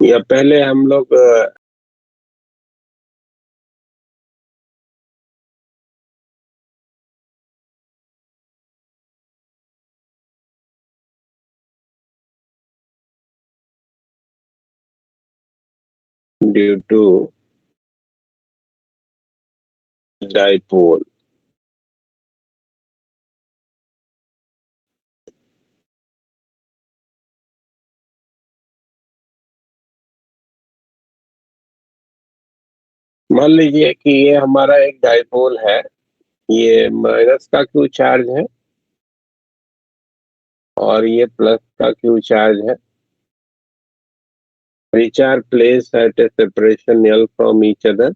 या पहले हम लोग ड्यू टू डाइपोल, मान लीजिए कि ये हमारा एक डाइपोल है, ये माइनस का क्यू चार्ज है और ये प्लस का क्यू चार्ज है, which are placed at a separation L from each other,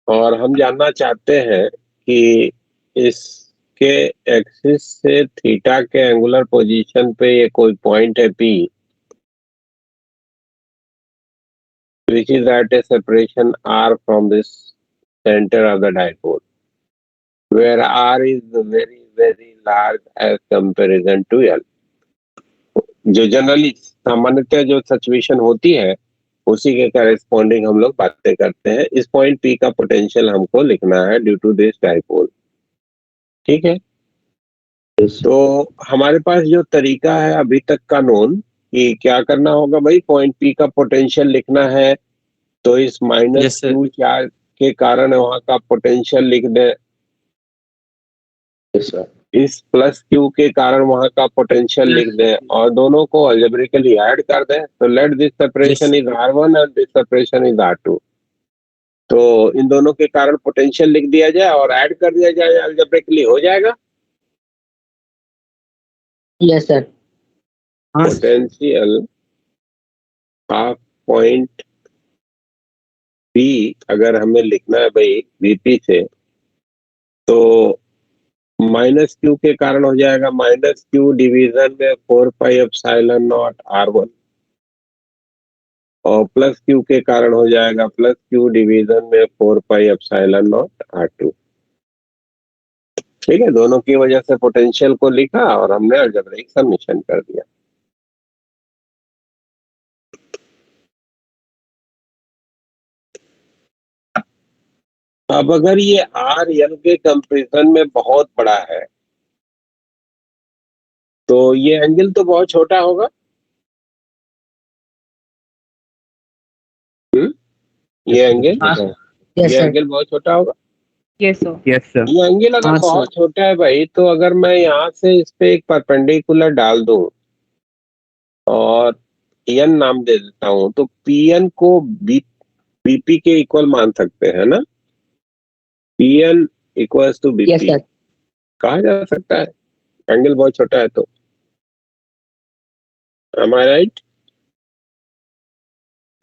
और हम जानना चाहते हैं कि इसके एक्सिस से थीटा के एंगुलर पोजीशन पे ये कोई पॉइंट है P, which is at a separation R from this center of the dipole, where R is very very large as comparison to L. जो जनरली सामान्यतः जो सिचुएशन होती है उसी के करेस्पॉन्डिंग हम लोग बातें करते हैं। इस पॉइंट P का पोटेंशियल हमको लिखना है ड्यू टू दिस डाइपोल, ठीक है। तो हमारे पास जो तरीका है अभी तक का नोन कि क्या करना होगा भाई, पॉइंट P का पोटेंशियल लिखना है तो इस माइनस क्यू चार्ज के कारण वहां का पोटेंशियल लिख दे, इस प्लस क्यू के कारण वहां का पोटेंशियल लिख दें और दोनों को अलजेब्रिकली ऐड कर दें। तो let this separation is R1 and this separation is R2। तो इन दोनों के कारण पोटेंशियल लिख दिया जाए और ऐड कर दिया जाए, अलजेब्रिकली हो जाएगा। Yes sir. Potential of point P अगर हमें लिखना है भाई VP से, तो माइनस क्यू के कारण हो जाएगा माइनस क्यू डिवीजन में 4πε0 R1, और प्लस क्यू के कारण हो जाएगा प्लस क्यू डिवीजन में 4πε0 R2। ठीक है, दोनों की वजह से पोटेंशियल को लिखा और हमने अलजेब्रिक समेशन कर दिया। अब अगर ये R L के कंपैरिजन में बहुत बड़ा है तो ये एंगल तो बहुत छोटा होगा। ये एंगल बहुत छोटा होगा। Yes sir. ये एंगल अगर बहुत छोटा है भाई, तो अगर मैं यहाँ से इस पे एक परपेंडिकुलर डाल दूं और एन नाम दे देता हूं, तो पीएन को बीपी के इक्वल मान सकते हैं ना। पीएन इक्वल्स टू बीपी कहा जा सकता है, एंगल बहुत छोटा है तो। Am I right?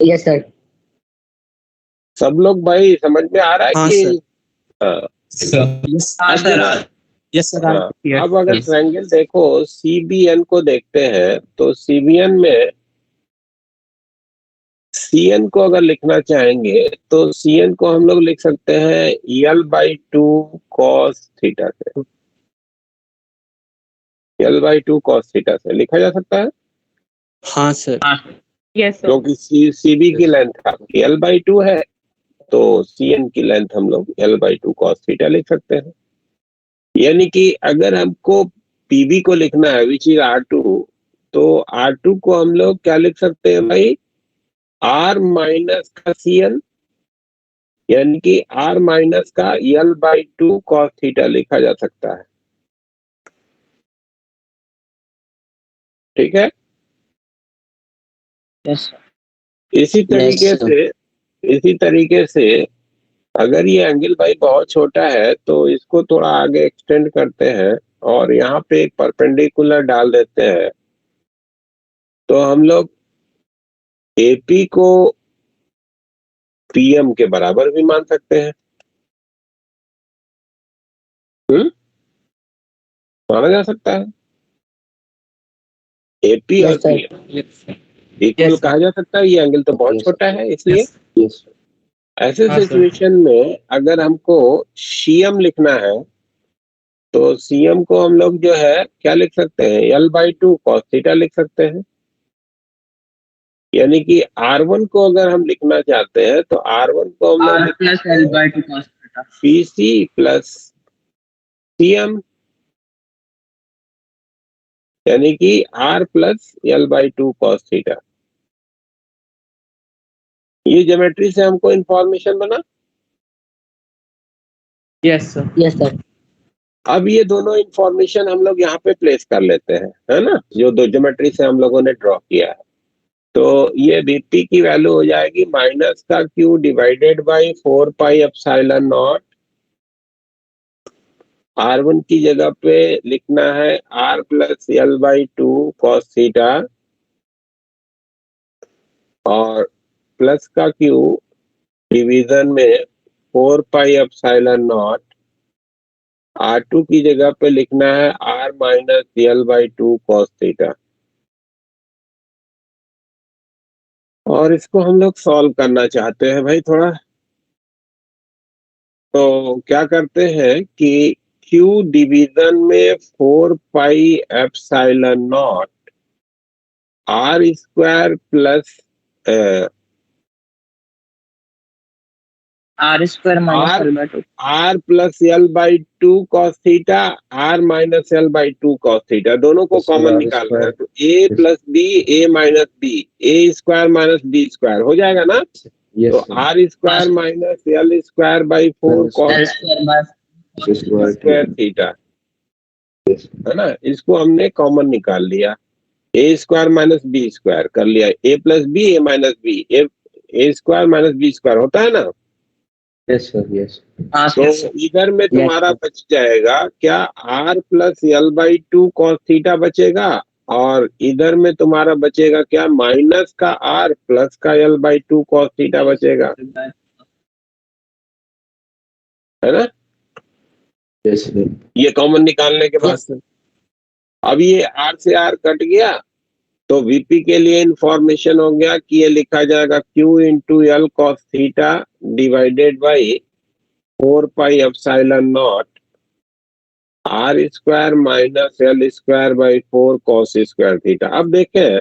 Yes sir. सब लोग भाई समझ में आ रहा है कि यस सर। अब अगर ट्रायंगल देखो सीबीएन को देखते हैं, तो सीबीएन में सीएन को अगर लिखना चाहेंगे तो सीएन को हम लोग लिख सकते हैं L/2 cos थीटा से। L/2 cos थीटा से लिखा जा सकता है। हाँ सर। Yes sir. क्योंकि सीबी की लेंथ आपकी L/2 है, तो सीएन की लेंथ हम लोग L/2 cos थीटा लिख सकते हैं। यानी कि अगर हमको पीबी को लिखना है विच इज R2, तो R2 को हम लोग क्या लिख सकते हैं भाई, R माइनस का CN, यानी कि R माइनस का L/2 cos थीटा लिखा जा सकता है। ठीक है, इसी तरीके से अगर ये एंगल भाई बहुत छोटा है तो इसको थोड़ा आगे एक्सटेंड करते हैं और यहाँ पे एक परपेंडिकुलर डाल देते हैं, तो हम लोग एपी को पीएम के बराबर भी मान सकते हैं। माना जा सकता है एपी और पीएम इक्वल कहा जा सकता है। ये एंगल तो बहुत छोटा है, इसलिए ऐसे सिचुएशन में अगर हमको सीएम लिखना है तो सीएम को हम लोग जो है क्या लिख सकते हैं, L/2 cos थीटा लिख सकते हैं। यानी कि R1 को अगर हम लिखना चाहते हैं तो R1 को हम लोग R plus L by 2 cos theta. PC plus CM, यानी कि R plus L/2 cos theta. ये ज्योमेट्री से हमको इंफॉर्मेशन बना। Yes sir. Yes sir. अब ये दोनों इंफॉर्मेशन हम लोग यहाँ पे प्लेस कर लेते हैं, है ना, जो दो ज्योमेट्री से हम लोगों ने ड्रॉ किया है। तो ये बीपी की वैल्यू हो जाएगी माइनस का Q divided by 4 pi epsilon not. R1 की जगह पे लिखना है R plus L/2 cos theta, और प्लस का क्यू डिवीजन में 4 पाई एप्सिलॉन नॉट। R2 की जगह पे लिखना है R minus L/2 cos theta. और इसको हम लोग सॉल्व करना चाहते हैं भाई थोड़ा। तो क्या करते हैं कि Q डिवीजन में 4 pi epsilon not R square plus R square minus R L by 2. R plus L/2 cos theta, R minus L/2 cos theta, दोनों को कॉमन निकालना है। तो A plus B, A minus B, A square minus B square हो जाएगा ना। तो R square minus L square by 4 cos square theta, है ना। इसको हमने कॉमन निकाल लिया। A square minus B square कर लिया, A plus B, A minus B, A square minus B square होता है ना। Yes sir. Yes. तो इधर में तुम्हारा बच जाएगा क्या, R plus L/2 cos theta बचेगा, और इधर में तुम्हारा बचेगा क्या, माइनस का R प्लस का L/2 cos थीटा बचेगा, है ना। Yes sir. ये कॉमन निकालने के बाद अब ये R से R कट गया, तो VP के लिए इंफॉर्मेशन हो गया कि ये लिखा जाएगा Q into L cos theta divided by 4 pi epsilon not R square minus L square by 4 cos square theta. अब देखें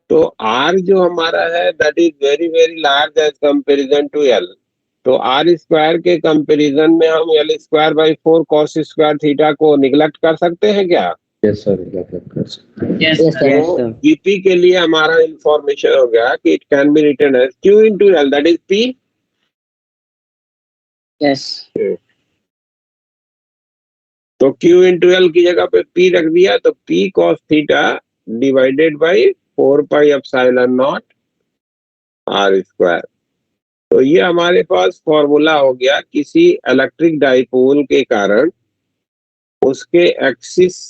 तो R जो हमारा है that is very very large as comparison to L। तो R स्क्वायर के comparison में हम L square by 4 cos square theta को निगलेक्ट कर सकते हैं क्या। Yes sir. Yes sir. तो VP के लिए हमारा इंफॉर्मेशन हो गया कि it can be written as Q into L that is P। Yes. तो Q इंटू L की जगह पे P रख दिया, तो P cos theta divided by 4 pi epsilon not R square. तो ये हमारे पास फॉर्मूला हो गया किसी इलेक्ट्रिक डाइपोल के कारण उसके एक्सिस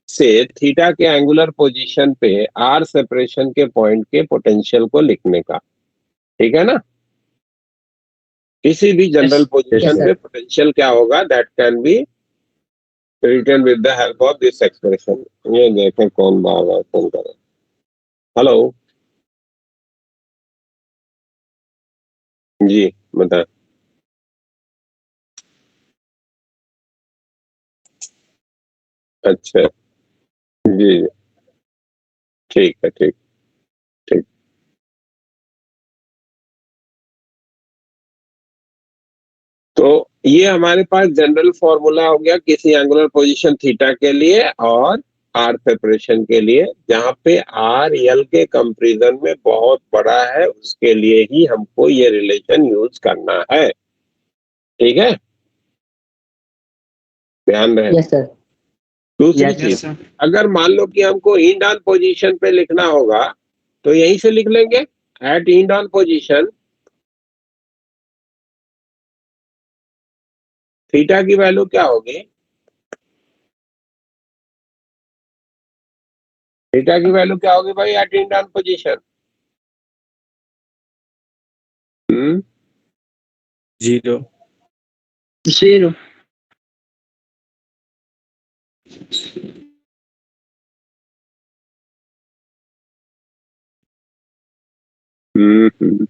से थीटा के एंगुलर पोजीशन पे R सेपरेशन के पॉइंट के पोटेंशियल को लिखने का। ठीक है ना। किसी भी जनरल पोजीशन पे पोटेंशियल क्या होगा, that can be written with the help of this expression. ये देखें कौन बार बार फोन कर रहा है। हेलो जी, बता। अच्छा जी, ठीक है, ठीक ठीक। तो ये हमारे पास जनरल फॉर्मूला हो गया किसी एंगुलर पोजीशन थीटा के लिए और आर सेपरेशन के लिए, जहां पे आर एल के कंपैरिजन में बहुत बड़ा है, उसके लिए ही हमको ये रिलेशन यूज करना है। ठीक है, ध्यान रहे। Yes sir. दूसरी चीज, अगर मान लो कि हमको इंड ऑन पोजीशन पे लिखना होगा तो यहीं से लिख लेंगे, at end on position theta की वैल्यू क्या होगी, थीटा की वैल्यू क्या होगी भाई एट इंड ऑन पोजीशन। 0. 0. हम्म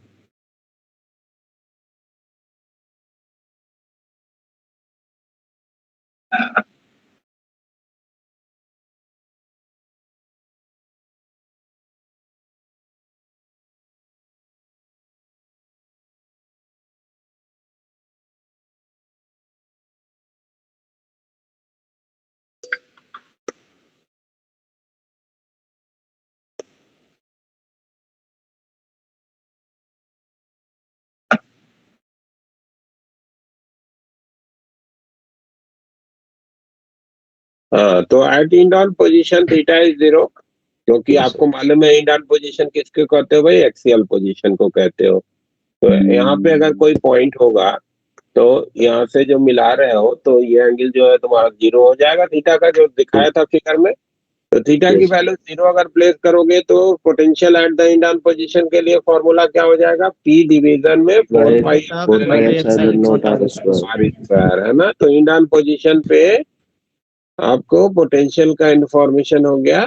हाँ, तो at end on position theta is 0, क्योंकि आपको मालूम है इंड ऑन पोजीशन किसको कहते हो भाई, एक्सियल पोजीशन को कहते हो। तो यहाँ पे अगर कोई पॉइंट होगा तो यहाँ से जो मिला रहे हो तो ये एंगल जो है तुम्हारा 0 हो जाएगा थीटा का, जो दिखाया था फिगर में। तो थीटा की वैल्यू 0 अगर प्लेस करोगे तो potential at the end on position के लिए फॉर्मूला क्या हो जाएगा, पी डिवीजन में 4 पाई आर स्क्वायर, है ना। तो इंड ऑन पोजीशन पे आपको पोटेंशियल का इंफॉर्मेशन हो गया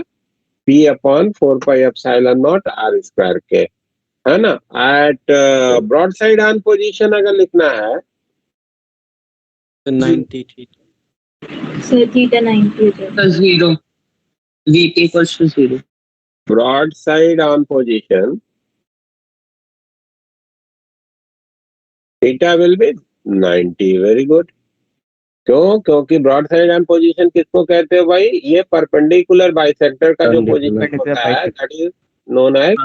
P upon 4 pi epsilon not R square के, है ना। At broad side on position अगर लिखना है तो 90 सर थीटा 90 हो जाएगा। 0 VP equals to 0. Broad side on position theta will be 90। Very good. क्यों? क्योंकि ब्रॉड साइड ऑन पोजीशन किसको कहते हो भाई, ये परपेंडिकुलर बाइसेक्टर का जो पोजीशन होता है that is known as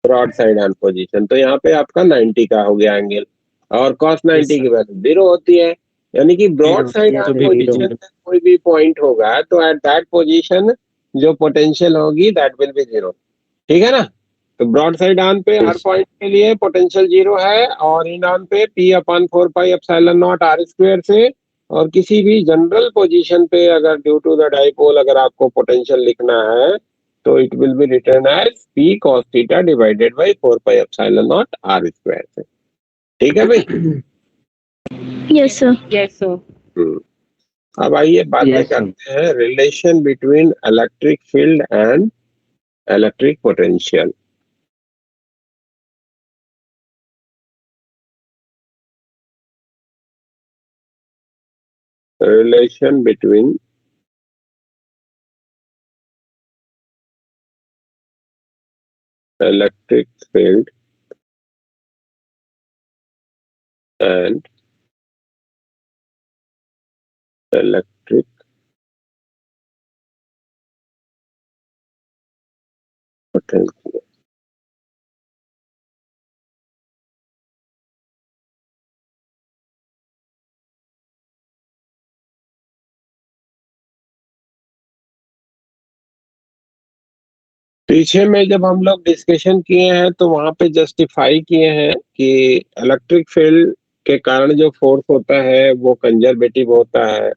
broad side on position. तो यहाँ पे आपका 90 का हो गया एंगल, और cos 90 की वैल्यू 0 होती है। यानी कि ब्रॉड साइड ऑन पोजीशन में कोई भी पॉइंट होगा तो एट दैट पोजीशन जो पोटेंशियल होगी दैट विल बी 0। ठीक है ना। तो ब्रॉड साइड ऑन पे हर पॉइंट के लिए पोटेंशियल 0 है, और इन ऑन पे P upon 4 pi epsilon not R square से। और किसी भी जनरल पोजीशन पे अगर ड्यू टू द डाइपोल अगर आपको पोटेंशियल लिखना है तो it will be return as P cos theta divided by 4 pi epsilon not R square से। ठीक है भाई। Yes sir. Yes sir. अब आइए बातें करते हैं relation between electric field and electric potential. relation between electric field and electric potential। पीछे में जब हम लोग डिस्कशन किए हैं तो वहां पे जस्टिफाई किए हैं कि इलेक्ट्रिक फील्ड के कारण जो फोर्स होता है वो कंजर्वेटिव होता है,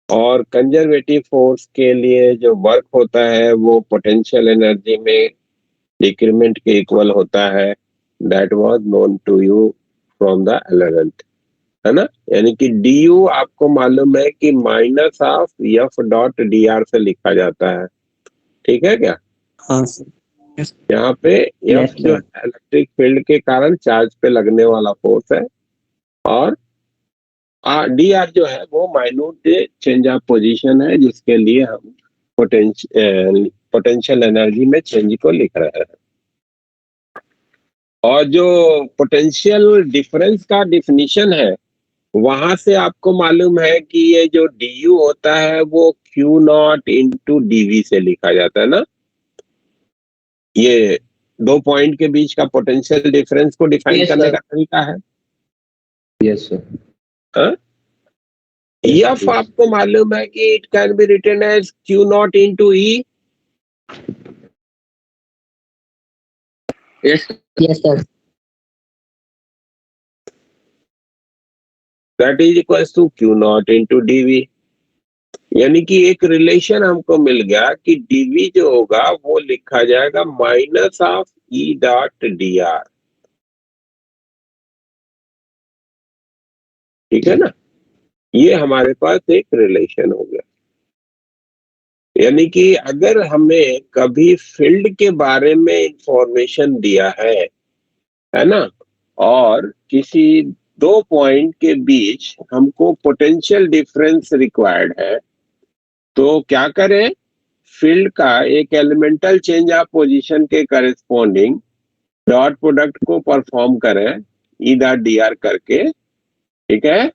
और कंजर्वेटिव फोर्स के लिए जो वर्क होता है वो पोटेंशियल एनर्जी में डिक्रीमेंट के इक्वल होता है। That was known to you from the 11th, है ना। यानी कि du आपको मालूम है कि minus of F dot D are से लिखा जाता है। ठीक है क्या? हाँ सर। यहाँ पे एफ जो है इलेक्ट्रिक फील्ड के कारण चार्ज पे लगने वाला फोर्स है, और डी आर जो है वो माइन्यूट चेंज ऑफ पोजीशन है जिसके लिए हम पोटेंशियल एनर्जी में चेंज को लिख रहे हैं। और जो पोटेंशियल डिफरेंस का डिफिनीशन है वहां से आपको मालूम है कि ये जो du होता है वो Q नॉट इंटू dv से लिखा जाता है ना। ये दो पॉइंट के बीच का पोटेंशियल डिफरेंस को डिफाइन करने का तरीका है। Yes sir. एफ आपको मालूम है कि it can be written as Q not into E. Yes sir. That is equal to Q not into dv। यानी कि एक रिलेशन हमको मिल गया कि dv जो होगा वो लिखा जाएगा minus of E dot D are. ठीक है ना। ये हमारे पास एक रिलेशन हो गया। यानी कि अगर हमें कभी फील्ड के बारे में इंफॉर्मेशन दिया है ना, और किसी दो पॉइंट के बीच हमको पोटेंशियल डिफरेंस रिक्वायर्ड है, तो क्या करें, फील्ड का एक एलिमेंटल चेंज ऑफ पोजीशन के करेस्पॉन्डिंग डॉट प्रोडक्ट को परफॉर्म करें ई डॉट डी आर करके। ठीक है।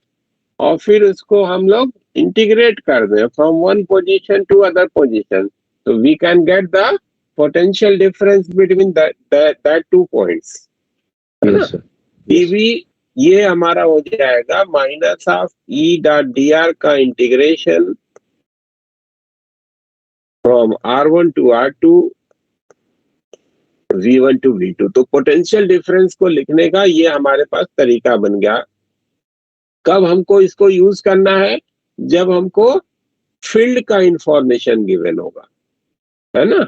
और फिर उसको हम लोग इंटीग्रेट कर दें from one position to other position, तो we can get the potential difference between that two points, है ना। dv ये हमारा हो जाएगा minus of E dot D R का integration from R1 to R2, V1 to V2। तो potential difference को लिखने का ये हमारे पास तरीका बन गया। कब हमको इसको यूज करना है? जब हमको फील्ड का इंफॉर्मेशन गिवन होगा, है ना।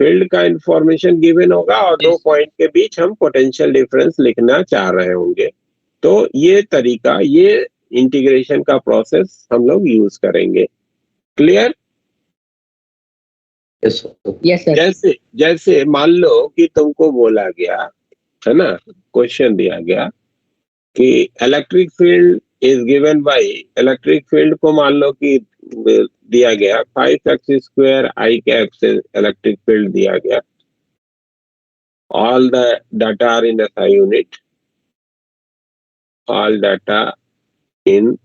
फील्ड का इंफॉर्मेशन गिवन होगा और दो पॉइंट के बीच हम पोटेंशियल डिफरेंस लिखना चाह रहे होंगे, तो ये तरीका, ये इंटीग्रेशन का प्रोसेस हम लोग यूज करेंगे। Clear? Yes sir. Yes sir. जैसे जैसे मान लो कि तुमको बोला गया है ना, क्वेश्चन दिया गया कि electric field is given by, electric field को मान लो कि दिया गया 5x² I कैप से इलेक्ट्रिक फील्ड दिया गया। All the data are in SI unit, all data in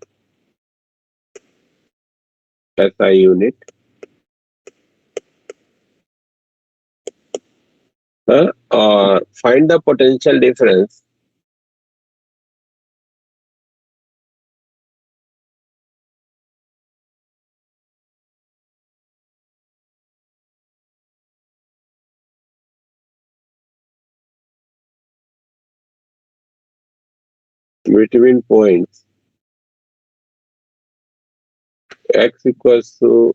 SI unit, और find the potential difference between points x equals to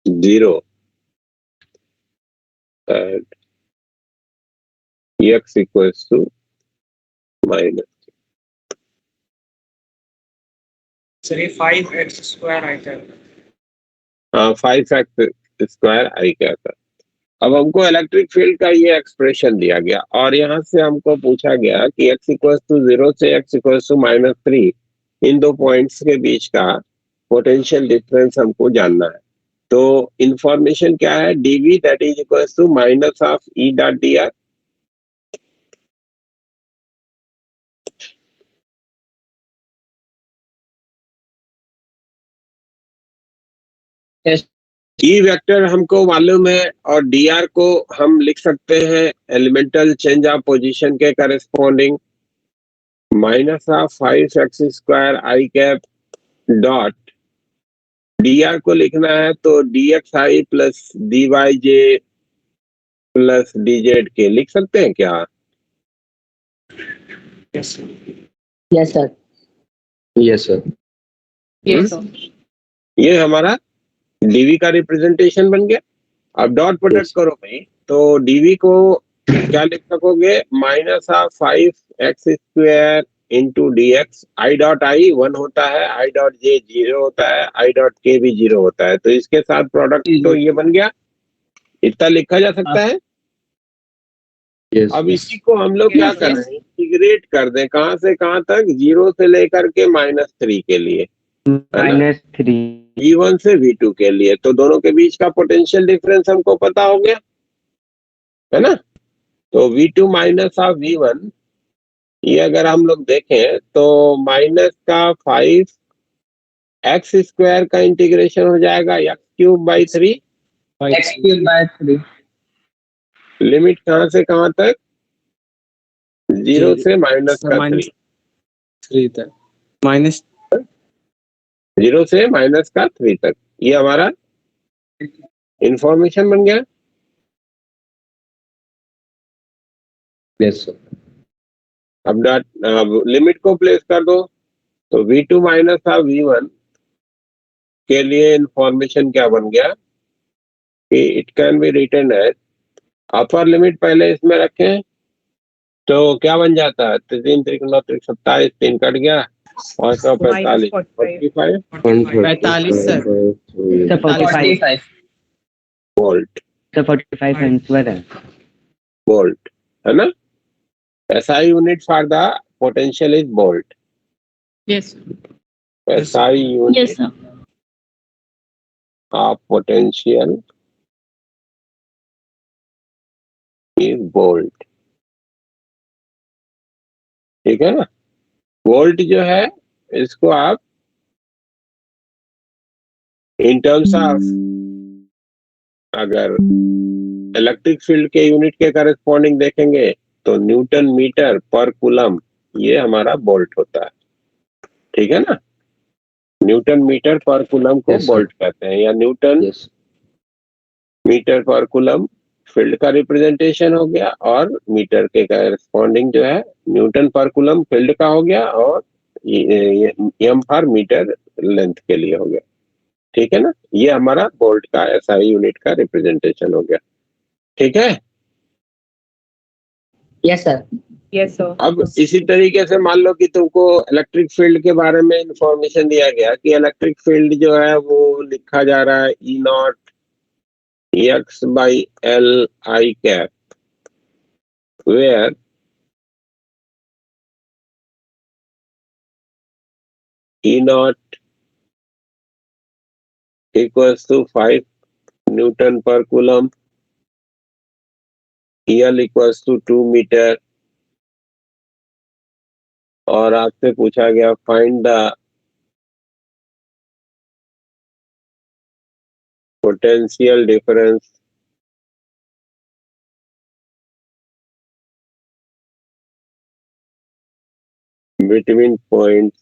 0 and x equals to minus। Sir ये 5x² आई था। हाँ, 5x² I क्या था। अब हमको इलेक्ट्रिक फील्ड का ये एक्सप्रेशन दिया गया और यहाँ से हमको पूछा गया कि x इक्वल्स टू 0 से x इक्वल्स टू -3, इन दो पॉइंट्स के बीच का पोटेंशियल डिफरेंस हमको जानना है। तो इंफॉर्मेशन क्या है? dv that is equals to minus of E dot dr। E vector हमको मालूम है और dr को हम लिख सकते हैं एलिमेंटल चेंज ऑफ पोजीशन के corresponding, minus of 5x² I cap dot dr को लिखना है तो dxi plus dyj plus dz लिख सकते हैं क्या? Yes sir. Yes sir. Yes sir. Yes sir. ये हमारा dv का रिप्रेजेंटेशन बन गया। अब डॉट प्रोडक्ट करो भाई, तो dv को क्या लिख सकोगे? Minus of 5x² into dx। i dot i 1 होता है, i डॉट j 0 होता है, i डॉट k भी 0 होता है, तो इसके साथ प्रोडक्ट तो ये बन गया। इतना लिखा जा सकता है। यस। अब इसी को हम लोग क्या कर रहे हैं? इंटीग्रेट कर दें, कहां से कहां तक? 0 से लेकर के -3 के लिए, -3 V1 से V2 के लिए। तो दोनों के बीच का पोटेंशियल डिफरेंस हमको पता हो गया, है ना। तो V2 माइनस ऑफ V1, ये अगर हम लोग देखें तो माइनस का 5x² का इंटीग्रेशन हो जाएगा x³/3। x³/3। लिमिट कहां से कहां तक? 0 से -3 तक, माइनस 0 से -3 तक। ये हमारा इंफॉर्मेशन बन गया। Yes sir. अब लिमिट को प्लेस कर दो, तो V2 माइनस ऑफ V1 के लिए इंफॉर्मेशन क्या बन गया कि it can be written as, upper limit पहले इसमें रखें तो क्या बन जाता है? 3 3 9 27, 3 कट गया और 145 45 सर। 45 वोल्ट। 45 आंसर है। वोल्ट, है ना। SI unit for the potential is volt. Yes SI unit yes sir. Of potential is volt. ठीक है ना। वोल्ट जो है इसको आप इन टर्म्स ऑफ, अगर इलेक्ट्रिक फील्ड के यूनिट के करस्पॉन्डिंग देखेंगे तो न्यूटन मीटर पर कूलम, ये हमारा वोल्ट होता है। ठीक है ना। न्यूटन मीटर पर कूलम को Yes, sir. वोल्ट कहते हैं, या न्यूटन Yes. मीटर पर कूलम फील्ड का रिप्रेजेंटेशन हो गया, और मीटर के करस्पॉन्डिंग जो है न्यूटन पर कूलम फील्ड का हो गया, और एम पर मीटर लेंथ के लिए हो गया। ठीक है ना, ये हमारा वोल्ट का एसआई यूनिट का रिप्रेजेंटेशन हो गया। ठीक है, यस सर। Yes sir. अब इसी तरीके से मान लो कि तुमको इलेक्ट्रिक फील्ड के बारे में इंफॉर्मेशन दिया गया कि इलेक्ट्रिक फील्ड जो है वो लिखा जा रहा है E not X by L I cap, where E naught equals to 5 newton per coulomb, L equals to 2 metre, और आपसे पूछा गया find the potential difference between points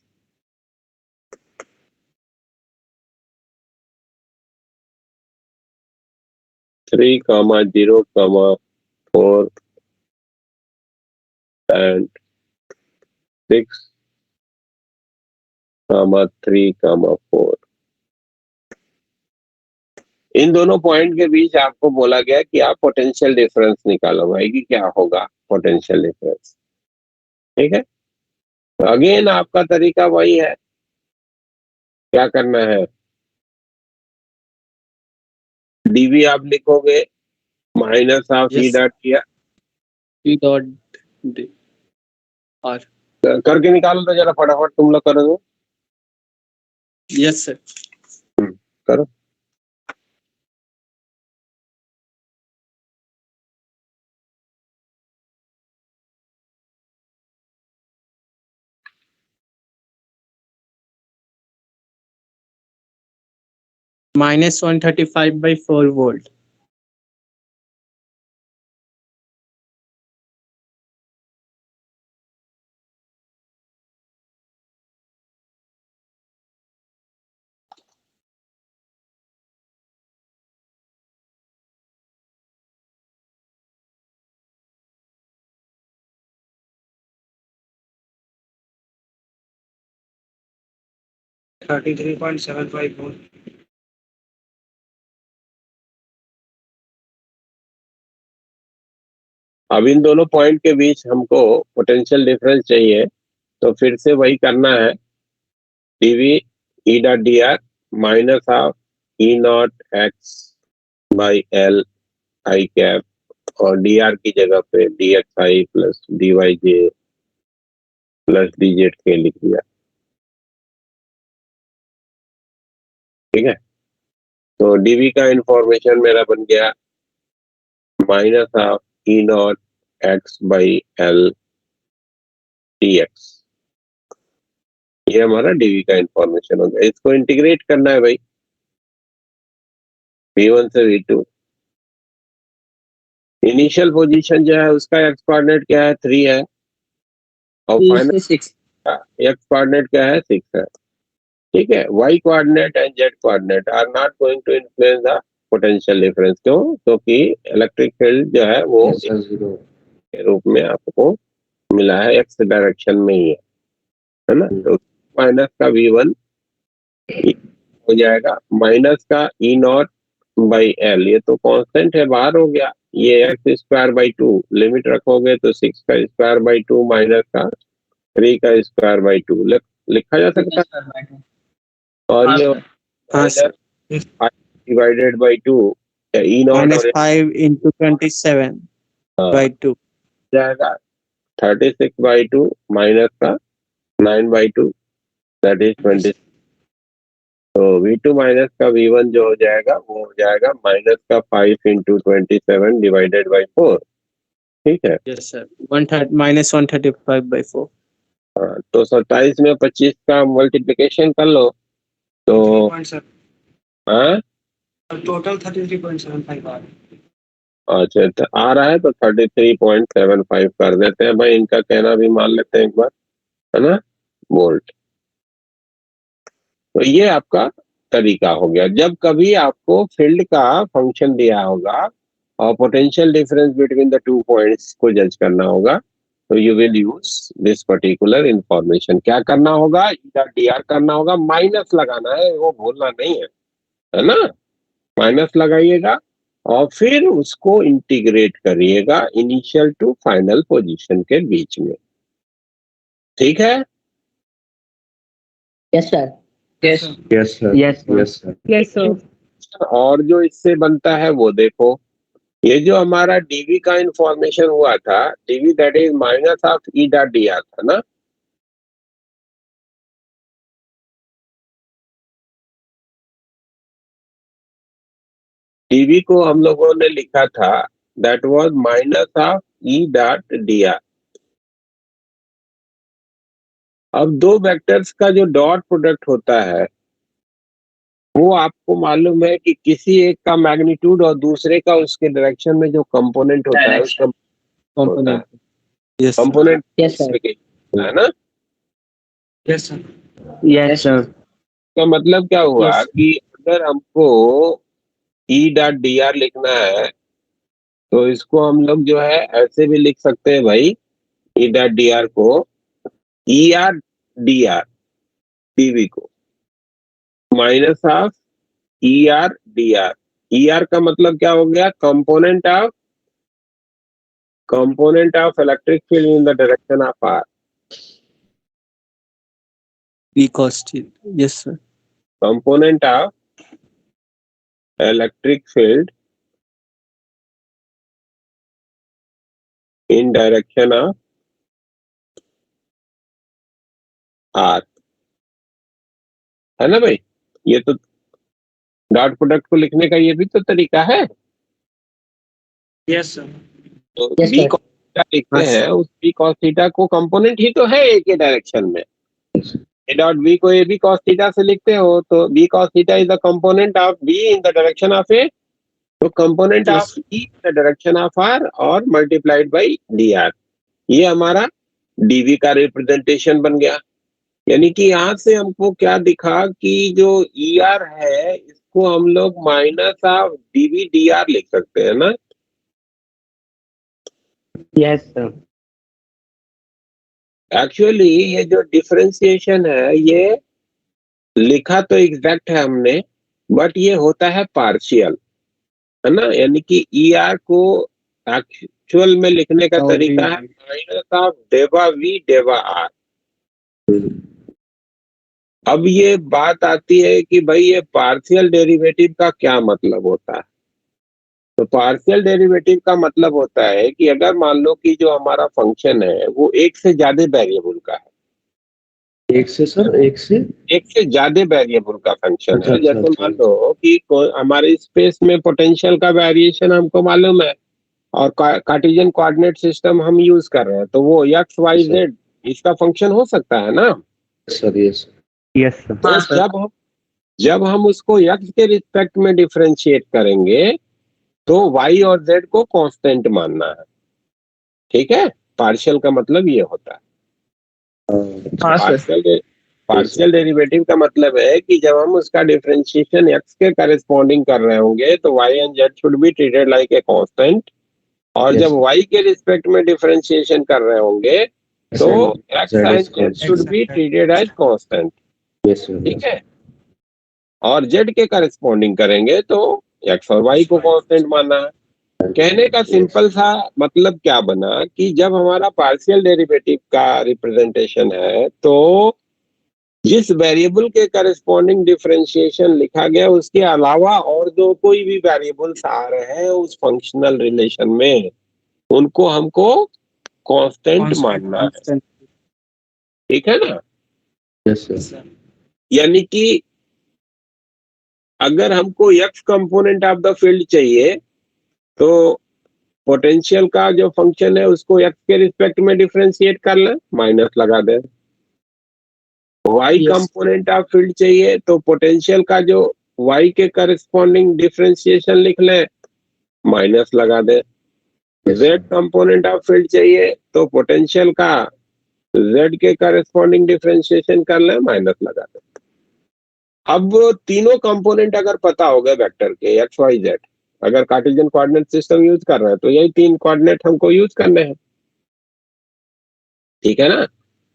3, 0, 4 and 6, 3, 4। इन दोनों पॉइंट के बीच आपको बोला गया कि आप पोटेंशियल डिफरेंस निकालो भाई कि क्या होगा पोटेंशियल डिफरेंस। ठीक है, तो अगेन आपका तरीका वही है, क्या करना है, डीवी आप लिखोगे minus of E Yes. Dot किया, E dot D. R. करके निकालो तो जरा फटाफट तुम लोग करोगे। Yes, sir. करो। Minus 135 by 4 volt. Thirty 33.75 volt. अब इन दोनों पॉइंट के बीच हमको पोटेंशियल डिफरेंस चाहिए, तो फिर से वही करना है, DV E dot D R minus of E not X by L I cap, और डी आर की जगह पे D X I plus D Y J plus D Z के लिख दिया। ठीक है, तो डीवी का इंफॉर्मेशन मेरा बन गया minus of E not X by L D x, ये हमारा डीवी का इंफॉर्मेशन हो गया। इसको इंटीग्रेट करना है भाई, V1 से V2। इनिशियल पोजीशन जो है उसका एक्स कोऑर्डिनेट क्या है, 3 है, और फाइनल 6। एक्स कोऑर्डिनेट क्या है, 6 है। ठीक है, Y coordinate and Z coordinate are not going to influence the potential difference. क्यों? क्योंकि इलेक्ट्रिक फील्ड जो है वो के रूप में आपको मिला है, एक्स डायरेक्शन में ही है ना। तो माइनस का V1 हो जाएगा माइनस का ई नॉट बाई एल, ये तो कांस्टेंट है, बाहर हो गया, ये एक्स स्क्वायर बाई 2 लिमिट रखोगे तो 6 का स्क्वायर बाई 2 माइनस का 3 का स्क्वायर बाई 2 लिखा जा सकता है। और ये divided by 2 E not Minus 5 into 27 by 2. जाएगा 36 बाई 2 माइनस का 9 बाई 2 दैट इज 20। तो V2 माइनस का V1 जो हो जाएगा वो हो जाएगा माइनस का 5 इंटू 27 डिवाइडेड बाई 4। ठीक है, Yes, sir. Minus 135 by 4. हाँ, तो 27 में 25 का मल्टीप्लिकेशन कर लो तो हाँ टोटल 33.75 आ रहा है। अच्छा, तो आ रहा है तो 33.75 कर देते हैं भाई, इनका कहना भी मान लेते हैं एक बार, है ना, वोल्ट। तो ये आपका तरीका हो गया। जब कभी आपको फील्ड का फंक्शन दिया होगा और potential difference between the two points को जज करना होगा, तो you will use this particular information. क्या करना होगा? डी आर करना होगा, माइनस लगाना है, वो भूलना नहीं है ना। माइनस लगाइएगा और फिर उसको इंटीग्रेट करिएगा इनिशियल टू फाइनल पोजीशन के बीच में। ठीक है? Yes sir. Yes. Yes, sir. Yes, sir. Yes, sir. Yes sir. और जो इससे बनता है वो देखो, ये जो हमारा डीवी का इंफॉर्मेशन हुआ था, DV that is minus of E dot D R था ना। डीवी को हम लोगों ने लिखा था that was minus of E dot D R. अब दो वेक्टर्स का जो डॉट प्रोडक्ट होता है वो आपको मालूम है कि किसी एक का मैग्नीट्यूड और दूसरे का उसके डायरेक्शन में जो कंपोनेंट होता है उसका Component. Yes, sir. Component yes sir. है ना। Yes, sir. Yes, sir. का मतलब क्या हुआ Yes. कि अगर हमको ई डॉट डी आर लिखना है तो इसको हम लोग जो है ऐसे भी लिख सकते हैं भाई, ई डॉट डी आर को E R D R, DV को minus of E R D R. E R का मतलब क्या हो गया? Component of electric field in the direction of R. V cos theta. Yes, sir. Component of electric field in direction of R, है ना भाई। ये तो डॉट प्रोडक्ट को लिखने का ये भी तो तरीका है। Yes, sir. तो Yes, B sir. Cos theta लिखते Yes, sir. हैं, उस बी कॉस थीटा को कंपोनेंट ही तो है ए के डायरेक्शन में। ए डॉट बी को ए बी कॉस थीटा से लिखते हो तो B cos theta is the component of B in the direction of A, तो component Yes. Of E in the direction of R और मल्टीप्लाइड बाय डी आर। ये हमारा DV का representation बन गया। यानी कि यहाँ से हमको क्या दिखा कि जो ई आर है इसको हम लोग minus of DV D R लिख सकते हैं ना। Yes, sir. एक्चुअली ये जो डिफरेंशिएशन है ये लिखा तो एग्जैक्ट है हमने, बट ये होता है पार्शियल, है ना। यानी कि ई आर को एक्चुअल में लिखने का और तरीका भी- है minus of del V डेवा are. अब ये बात आती है कि भाई ये पार्शियल डेरिवेटिव का क्या मतलब होता है। तो पार्शियल डेरिवेटिव का मतलब होता है कि अगर मान लो कि जो हमारा फंक्शन है वो एक से ज्यादा वेरिएबल का है, एक से सर, एक से एक से ज्यादा वेरिएबल का फंक्शन अच्छा, है। अच्छा, जैसे अच्छा। मान लो कि हमारे स्पेस में पोटेंशियल का वेरिएशन हमको मालूम है और कार्टेशियन कोऑर्डिनेट सिस्टम हम यूज कर रहे हैं, तो वो एक्स वाई जेड इसका फंक्शन हो सकता है ना। Sir, yes Yes, sir. तो जब हम उसको एक्स के रिस्पेक्ट में डिफरेंशिएट करेंगे तो वाई और जेड को कांस्टेंट मानना है। ठीक है, पार्शियल का मतलब ये होता है। पार्शियल डेरिवेटिव का मतलब है कि जब हम उसका डिफरेंशिएशन एक्स के करेस्पॉन्डिंग कर रहे होंगे तो Y and Z should be treated like a constant, और Yes. जब वाई के रिस्पेक्ट में डिफरेंशिएशन कर रहे होंगे तो X Z and is Z should be treated as constant. Yes sir, ठीक है, और जेड के करेस्पॉन्डिंग करेंगे तो एक्स और वाई को कांस्टेंट मानना है। कहने का सिंपल सा मतलब क्या बना कि जब हमारा पार्शियल डेरिवेटिव का रिप्रेजेंटेशन है तो जिस वेरिएबल के करेस्पॉन्डिंग डिफरेंशिएशन लिखा गया उसके अलावा और जो कोई भी वेरिएबल्स आ रहे हैं उस फंक्शनल रिलेशन में उनको हमको कांस्टेंट Constant. मानना है। Constant. ठीक है ना। Yes Yes, sir, sir. यानी कि अगर हमको x component of the field चाहिए तो पोटेंशियल का जो फंक्शन है उसको एक्स के रिस्पेक्ट में डिफरेंशिएट कर लें, माइनस लगा दें। Y Yes. Component of field चाहिए तो पोटेंशियल का जो वाई के करस्पॉन्डिंग डिफरेंशिएशन लिख लें, माइनस लगा दें। जेड कंपोनेंट ऑफ फील्ड चाहिए तो पोटेंशियल का जेड के करस्पॉन्डिंग डिफरेंशिएशन कर लें, माइनस लगा दें। अब तीनों कंपोनेंट अगर पता हो गए वेक्टर के एक्स वाई जेड, अगर कार्टेशियन कोऑर्डिनेट सिस्टम यूज कर रहे हैं तो यही तीन कोऑर्डिनेट हमको यूज करने हैं, ठीक है ना।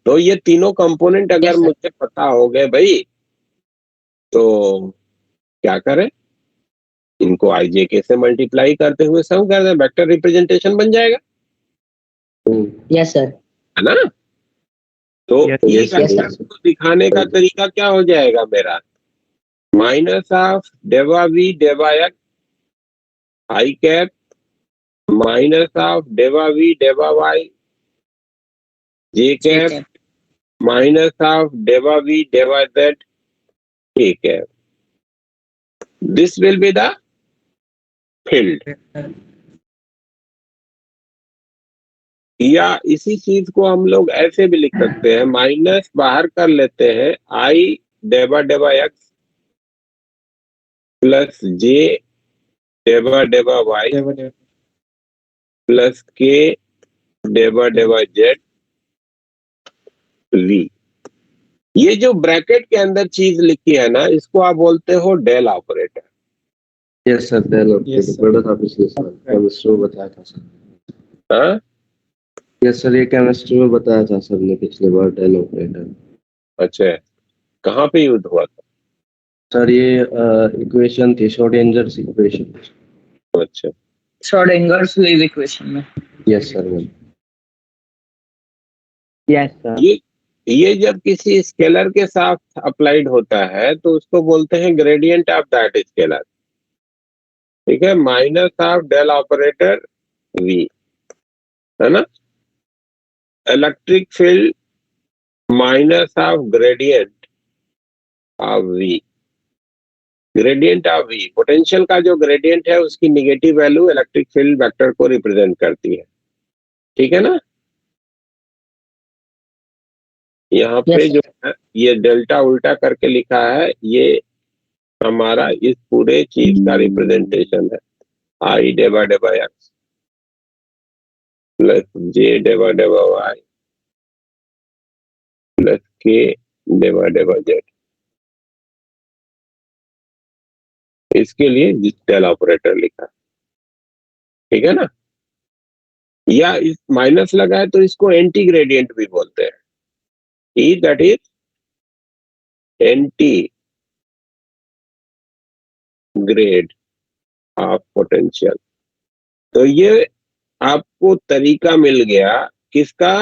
तो ये तीनों कंपोनेंट अगर मुझे पता हो गए भाई, तो क्या करें, इनको IJK से मल्टीप्लाई करते हुए सम कर दें, वेक्टर रिप्रेजेंटेशन बन जाएगा। Yes sir. है ना। तो ये वेक्टर को दिखाने का तरीका क्या हो जाएगा मेरा, minus of del V del X I cap minus of del V del Y J cap minus of del V del Z K cap. This will be the field. या इसी चीज को हम लोग ऐसे भी लिख सकते हैं, माइनस बाहर कर लेते हैं आई डेवा डेवा एक्स प्लस जे डेवा डेवा वाई प्लस के डेवा डेवा जेड वी। ये जो ब्रैकेट के अंदर चीज लिखी है ना, इसको आप बोलते हो del operator. Yes sir, del operator पढ़ा था पिछले साल, केमिस्ट्री में बताया था सर। हाँ यस सर, ये केमिस्ट्री में बताया था सर ने पिछले बार, डेल ऑपरेटर। अच्छा, कहाँ पे यूज हुआ था सर? ये इक्वेशन थी, श्रोडिंगर इक्वेशन। अच्छा, श्रोडिंगर्स वेव इक्वेशन में। Yes sir ma'am. Yes sir. ये जब किसी स्केलर के साथ अप्लाइड होता है तो उसको बोलते हैं ग्रेडियंट ऑफ दैट स्केलर, ठीक है। Minus of del operator V, है ना। Electric field minus of gradient of V, gradient of V, potential का जो ग्रेडियंट है उसकी negative value electric field vector को रिप्रेजेंट करती है, ठीक है ना। यहाँ पे जो है ये डेल्टा उल्टा करके लिखा है, ये हमारा इस पूरे चीज का रिप्रेजेंटेशन है, आई डेवा डेवा एक्स प्लस जे डेवा डेवा वाई प्लस के डेवा डेवा जेड। इसके लिए डेल ऑपरेटर लिखा, ठीक है ना। या इस माइनस लगा है तो इसको एंटी ग्रेडियंट भी बोलते हैं, E that is anti grad of potential. तो ये आपको तरीका मिल गया किसका,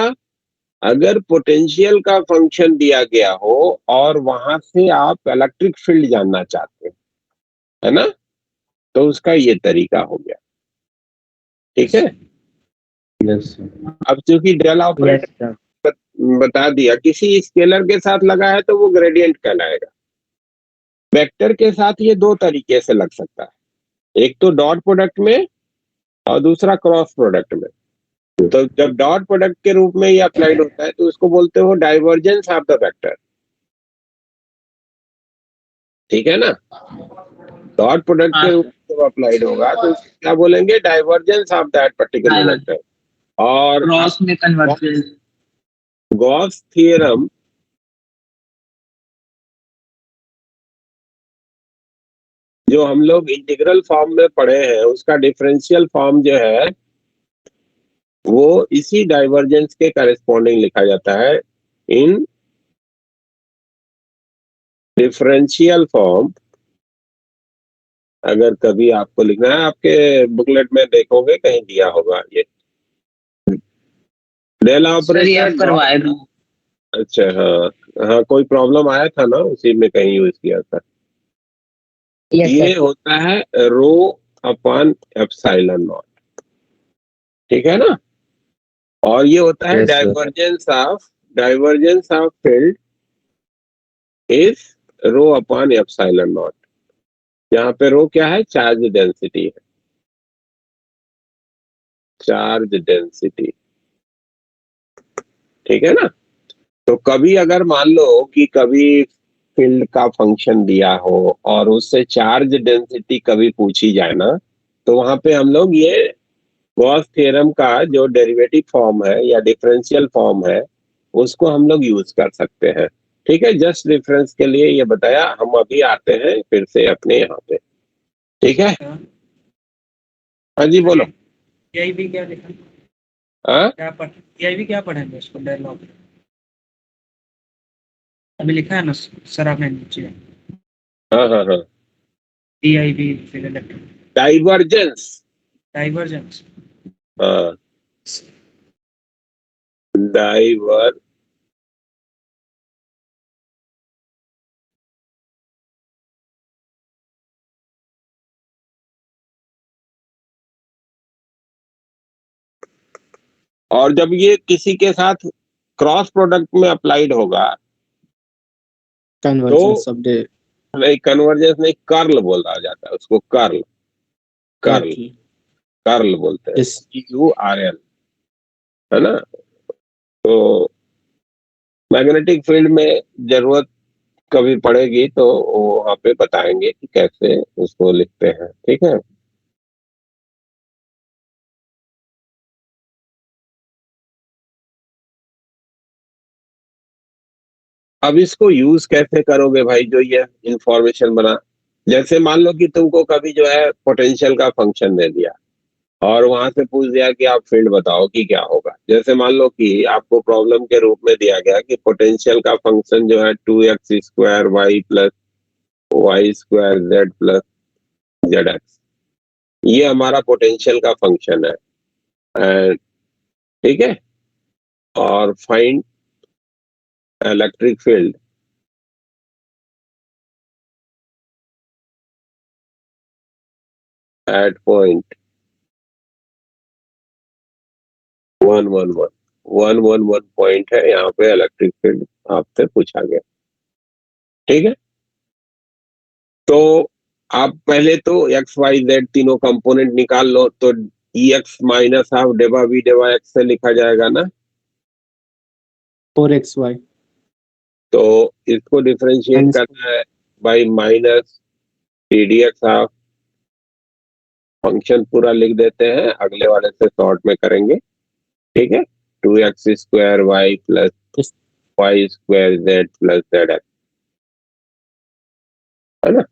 अगर पोटेंशियल का फंक्शन दिया गया हो और वहां से आप इलेक्ट्रिक फील्ड जानना चाहते हैं, है ना, तो उसका ये तरीका हो गया, ठीक है। यस अब चूंकि डेल ऑपरेटर बता दिया, किसी स्केलर के साथ लगा है तो वो ग्रेडियंट कहलाएगा। वेक्टर के साथ ये दो तरीके से लग सकता है, एक तो डॉट प्रोडक्ट में और दूसरा क्रॉस प्रोडक्ट में। तो जब डॉट प्रोडक्ट के रूप में ये अप्लाइड होता है तो उसको बोलते हो डाइवर्जेंस ऑफ द वेक्टर, ठीक है ना। डॉट प्रोडक्ट के रूप में जब अप्लाइड होगा तो क्या बोलेंगे, divergence of that particular vector. और क्रॉस में कन्वर्जेंस, गॉस थ्योरम जो हम लोग इंटीग्रल फॉर्म में पढ़े हैं, उसका डिफरेंशियल फॉर्म जो है वो इसी डाइवर्जेंस के करेस्पॉन्डिंग लिखा जाता है। इन डिफरेंशियल फॉर्म अगर कभी आपको लिखना है, आपके बुकलेट में देखोगे कहीं दिया होगा ये डेल ऑपरेटर करवाए दो। अच्छा, हाँ हाँ, कोई प्रॉब्लम आया था ना, उसी में कहीं यूज किया था। ये होता है रो अपॉन एप्सिलॉन नॉट, ठीक है ना। और ये होता है divergence of field is rho upon epsilon not. यहाँ पे रो क्या है, चार्ज डेंसिटी है, चार्ज डेंसिटी, ठीक है ना। तो कभी अगर मान लो कि कभी फील्ड का फंक्शन दिया हो और उससे चार्ज डेंसिटी कभी पूछी जाए ना, तो वहां पे हम लोग ये गॉस थ्योरम का जो डेरिवेटिव फॉर्म है या डिफरेंशियल फॉर्म है उसको हम लोग यूज कर सकते हैं, ठीक है, जस्ट रेफरेंस के लिए ये बताया। हम अभी आते हैं फिर से अपने यहाँ पे, ठीक है। हाँ जी बोलो। पीआईबी क्या लिखा? हाँ क्या पढ़ पीआईबी क्या पढ़ेंगे उसको डायलॉग? अभी लिखा है ना सर आपने नीचे, हाँ हाँ हाँ, पीआईबी फिर इलेक्ट्रिक डाइवर्जेंस। डाइवर्जेंस। हाँ, डाइवर और जब ये किसी के साथ क्रॉस प्रोडक्ट में अप्लाइड होगा Convergence of the नहीं, कन्वर्जेंस नहीं, कर्ल बोला जाता है उसको, कर्ल। Curl curl. कर्ल बोलते हैं, Yes. CURL, है ना। तो मैग्नेटिक फील्ड में जरूरत कभी पड़ेगी तो वहां पे बताएंगे कि कैसे उसको लिखते हैं, ठीक है। अब इसको यूज कैसे करोगे भाई, जो ये इंफॉर्मेशन बना, जैसे मान लो कि तुमको कभी जो है पोटेंशियल का फंक्शन दे दिया और वहां से पूछ दिया कि आप फील्ड बताओ कि क्या होगा। जैसे मान लो कि आपको प्रॉब्लम के रूप में दिया गया कि पोटेंशियल का फंक्शन जो है 2x² y plus y² z plus zx, ये हमारा पोटेंशियल का फंक्शन है, ठीक है। और find electric field at point 111 point है यहाँ पे, इलेक्ट्रिक फील्ड आपसे पूछा गया, ठीक है। तो आप पहले तो एक्स वाई जेड तीनों कंपोनेंट निकाल लो, तो E X minus half del V del X से लिखा जाएगा ना। 4xy. तो इसको डिफरेंशिएट And करना है by minus T D x half. Function पूरा लिख देते हैं, अगले वाले से शॉर्ट में करेंगे, ठीक है। 2x² y plus Yes. y² z plus Z x, है ना।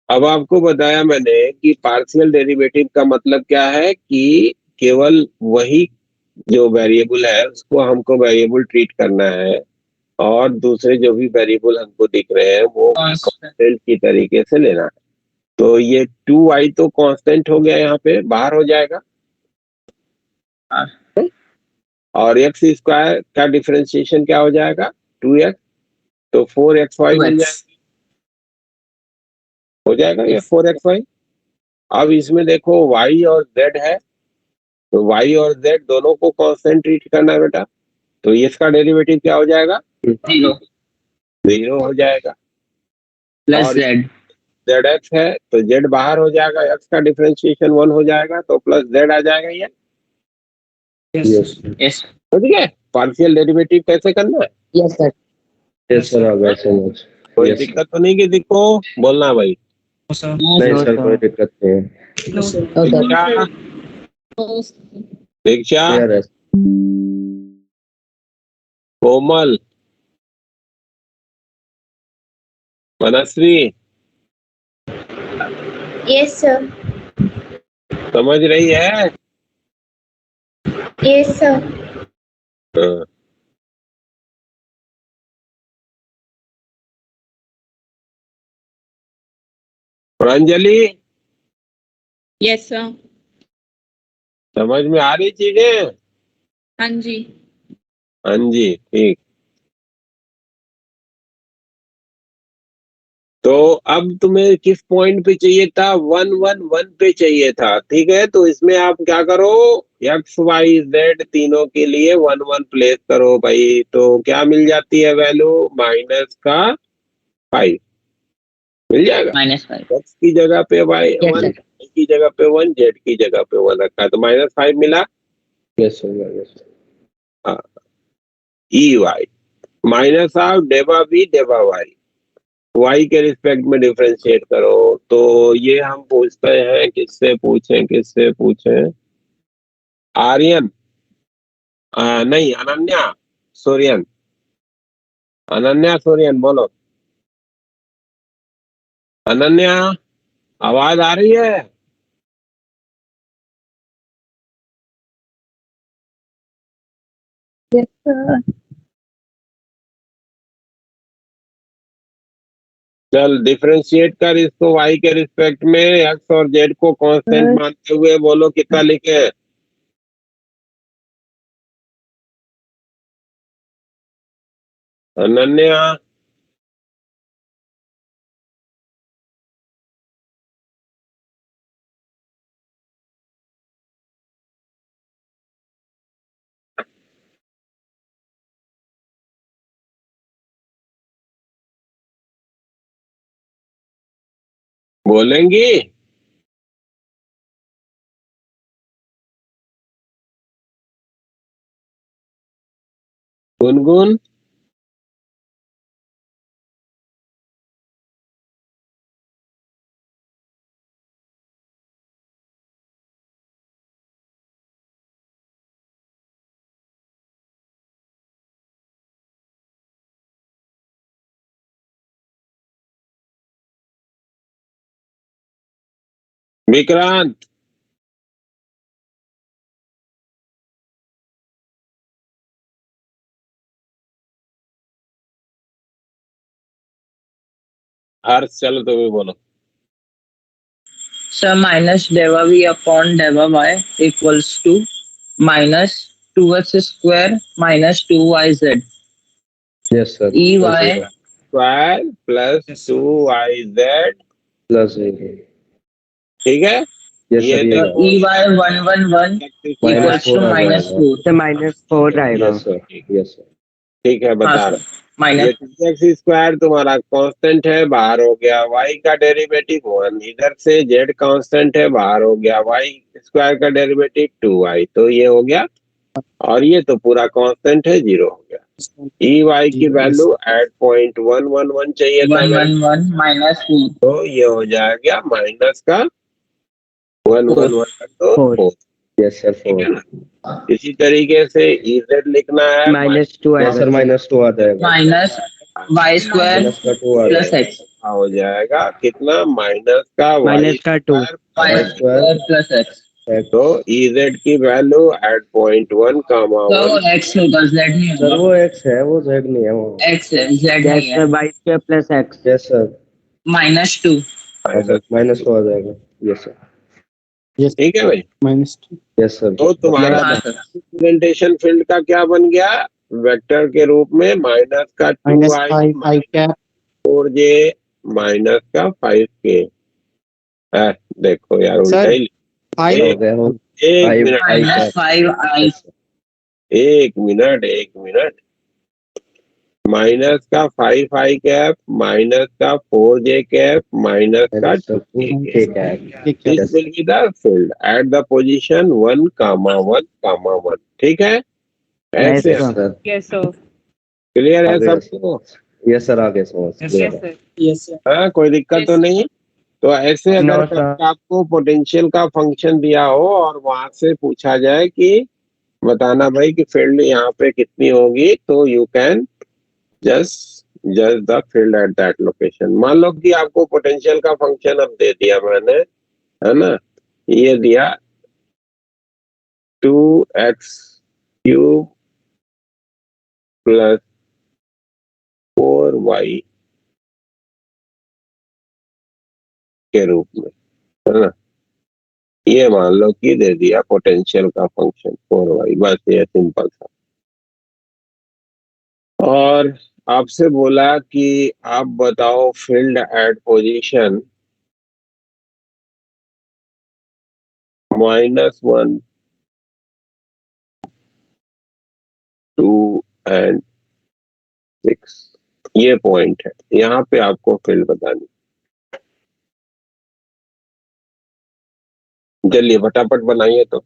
अब आपको बताया मैंने कि पार्शियल डेरिवेटिव का मतलब क्या है, कि केवल वही जो वेरिएबल है उसको हमको वेरिएबल ट्रीट करना है और दूसरे जो भी वेरिएबल हमको दिख रहे हैं वो कांस्टेंट की तरीके से लेना है। तो ये 2y तो कांस्टेंट हो गया, यहाँ पे बाहर हो जाएगा, और एक्स स्क्वायर का डिफरेंशिएशन क्या हो जाएगा, 2x, तो 4xy मिल जाएगा, हो जाएगा ये 4xy। अब इसमें देखो y और z है, तो y और z दोनों को कांस्टेंट ट्रीट करना है बेटा, तो इसका डेरिवेटिव क्या हो जाएगा, 0 हो जाएगा। प्लस और जेड zx है तो z बाहर हो जाएगा, x का डिफरेंशिएशन 1 हो जाएगा, तो प्लस z आ जाएगा। ये यस यस ठीक है। पार्शियल डेरिवेटिव कैसे करना है, यस सर यस सर, आ गया समझ। कोई Yes, दिक्कत तो नहीं किसी को, बोलना भाई। सर नहीं सर, कोई दिक्कत नहीं है। दीक्षा, दीक्षा, क्लियर है। Komal, Manasvi, yes sir. समझ रही है। Yes sir. हाँ। Pranjali, yes sir. समझ में आ रही चीजें। हाँ जी। हाँ जी, ठीक। तो अब तुम्हें किस पॉइंट पे चाहिए था, 111 पे चाहिए था, ठीक है। तो इसमें आप क्या करो, एक्स वाई जेड तीनों के लिए 11 प्लेस करो भाई, तो क्या मिल जाती है वैल्यू, -5 मिल जाएगा। -5 एक्स की जगह पे वाई Yes, 1, sir. वाई की जगह पे 1, जेड की जगह पे 1 रखा है, तो -5 मिला। Yes sir, yes. E Y minus of del V del Y, Y के रिस्पेक्ट में डिफरेंशिएट करो। तो ये हम पूछते हैं, किससे पूछें, किससे पूछें, आर्यन, नहीं अनन्या, सूर्यन, अनन्या सोरियन बोलो। अनन्या, आवाज आ रही है? Yes, sir. चल डिफरेंशिएट कर इसको y के रिस्पेक्ट में, x और z को कांस्टेंट मानते हुए बोलो कितना लिखे। अनन्या, बोलेंगी? गुनगुन, विक्रांत, हर्ष, चलो तुम्हें बोलो। So minus deva v upon deva y equals to minus 2x square minus 2yz. Yes, sir. Ey square plus 2yz, plus ठीक है। yes, ये sir. देखो Ey 111 equals to minus 4. तो -4 आएगा। Yes, sir. Yes, sir. ठीक है, बता हाँ, रहा। ये minus 2x² तुम्हारा कांस्टेंट है, बाहर हो गया। y का डेरिवेटिव 1, इधर से z कांस्टेंट है, बाहर हो गया। y² का डेरिवेटिव 2y, तो ये हो गया। और ये तो पूरा कांस्टेंट है, 0 हो गया। y की वैल्यू एट 0.111 चाहिए था मेरे 111 minus 4. को, तो ये हो जाएगा माइनस का 111 तो 4, Yes, sir. ठीक 4. है ना। इसी तरीके से ez लिखना है -2 Yes, sir. -2 आ जाएगा। Minus y square Minus का 2 आ plus जाएगा। x. हो जाएगा कितना, माइनस का माइनस का 2 y square plus x. तो ez की वैल्यू एट 0.1, तो x होगा z नहीं सर होगा. वो x है, वो z नहीं है वो। x है z नहीं है. y² plus x Yes, sir. minus 2. -2 आ जाएगा। Yes, sir. ठीक है भाई। -2 Yes, sir. तो तुम्हारा हाँ सर. रिप्रेजेंटेशन फील्ड का क्या बन गया, वेक्टर के रूप में माइनस का 2i -5 i cap 4j minus का 5k। देखो यार, उल्टा ही हो एक गया हो। एक मिनट, minus 5i. एक मिनट। माइनस का 5i कैप, माइनस का 4j कैप, माइनस का 2k ठीक है। This will be the field at the position 1, 1, 1। ठीक है, ऐसे Yes, sir. Yes, sir. Clear है आ गया। सबको? Yes, sir. आगे समझ गया। sir. Yes, sir. हाँ, कोई दिक्कत तो नहीं? तो ऐसे अगर No, sir. आपको पोटेंशियल का फंक्शन दिया हो और वहां से पूछा जाए कि बताना भाई कि फील्ड यहाँ पे कितनी होगी, तो you can just the field at that location. मान लो कि आपको पोटेंशियल का फंक्शन अब दे दिया मैंने, है ना, ये दिया 2x³ प्लस 4y के रूप में, है ना। ये मान लो कि दे दिया पोटेंशियल का फंक्शन 4y, बस ये सिंपल सा। और आपसे बोला कि आप बताओ फील्ड एट पोजीशन -1, 2 एंड 6, ये पॉइंट है, यहाँ पे आपको फील्ड बतानी। चलिए फटाफट बनाइए तो।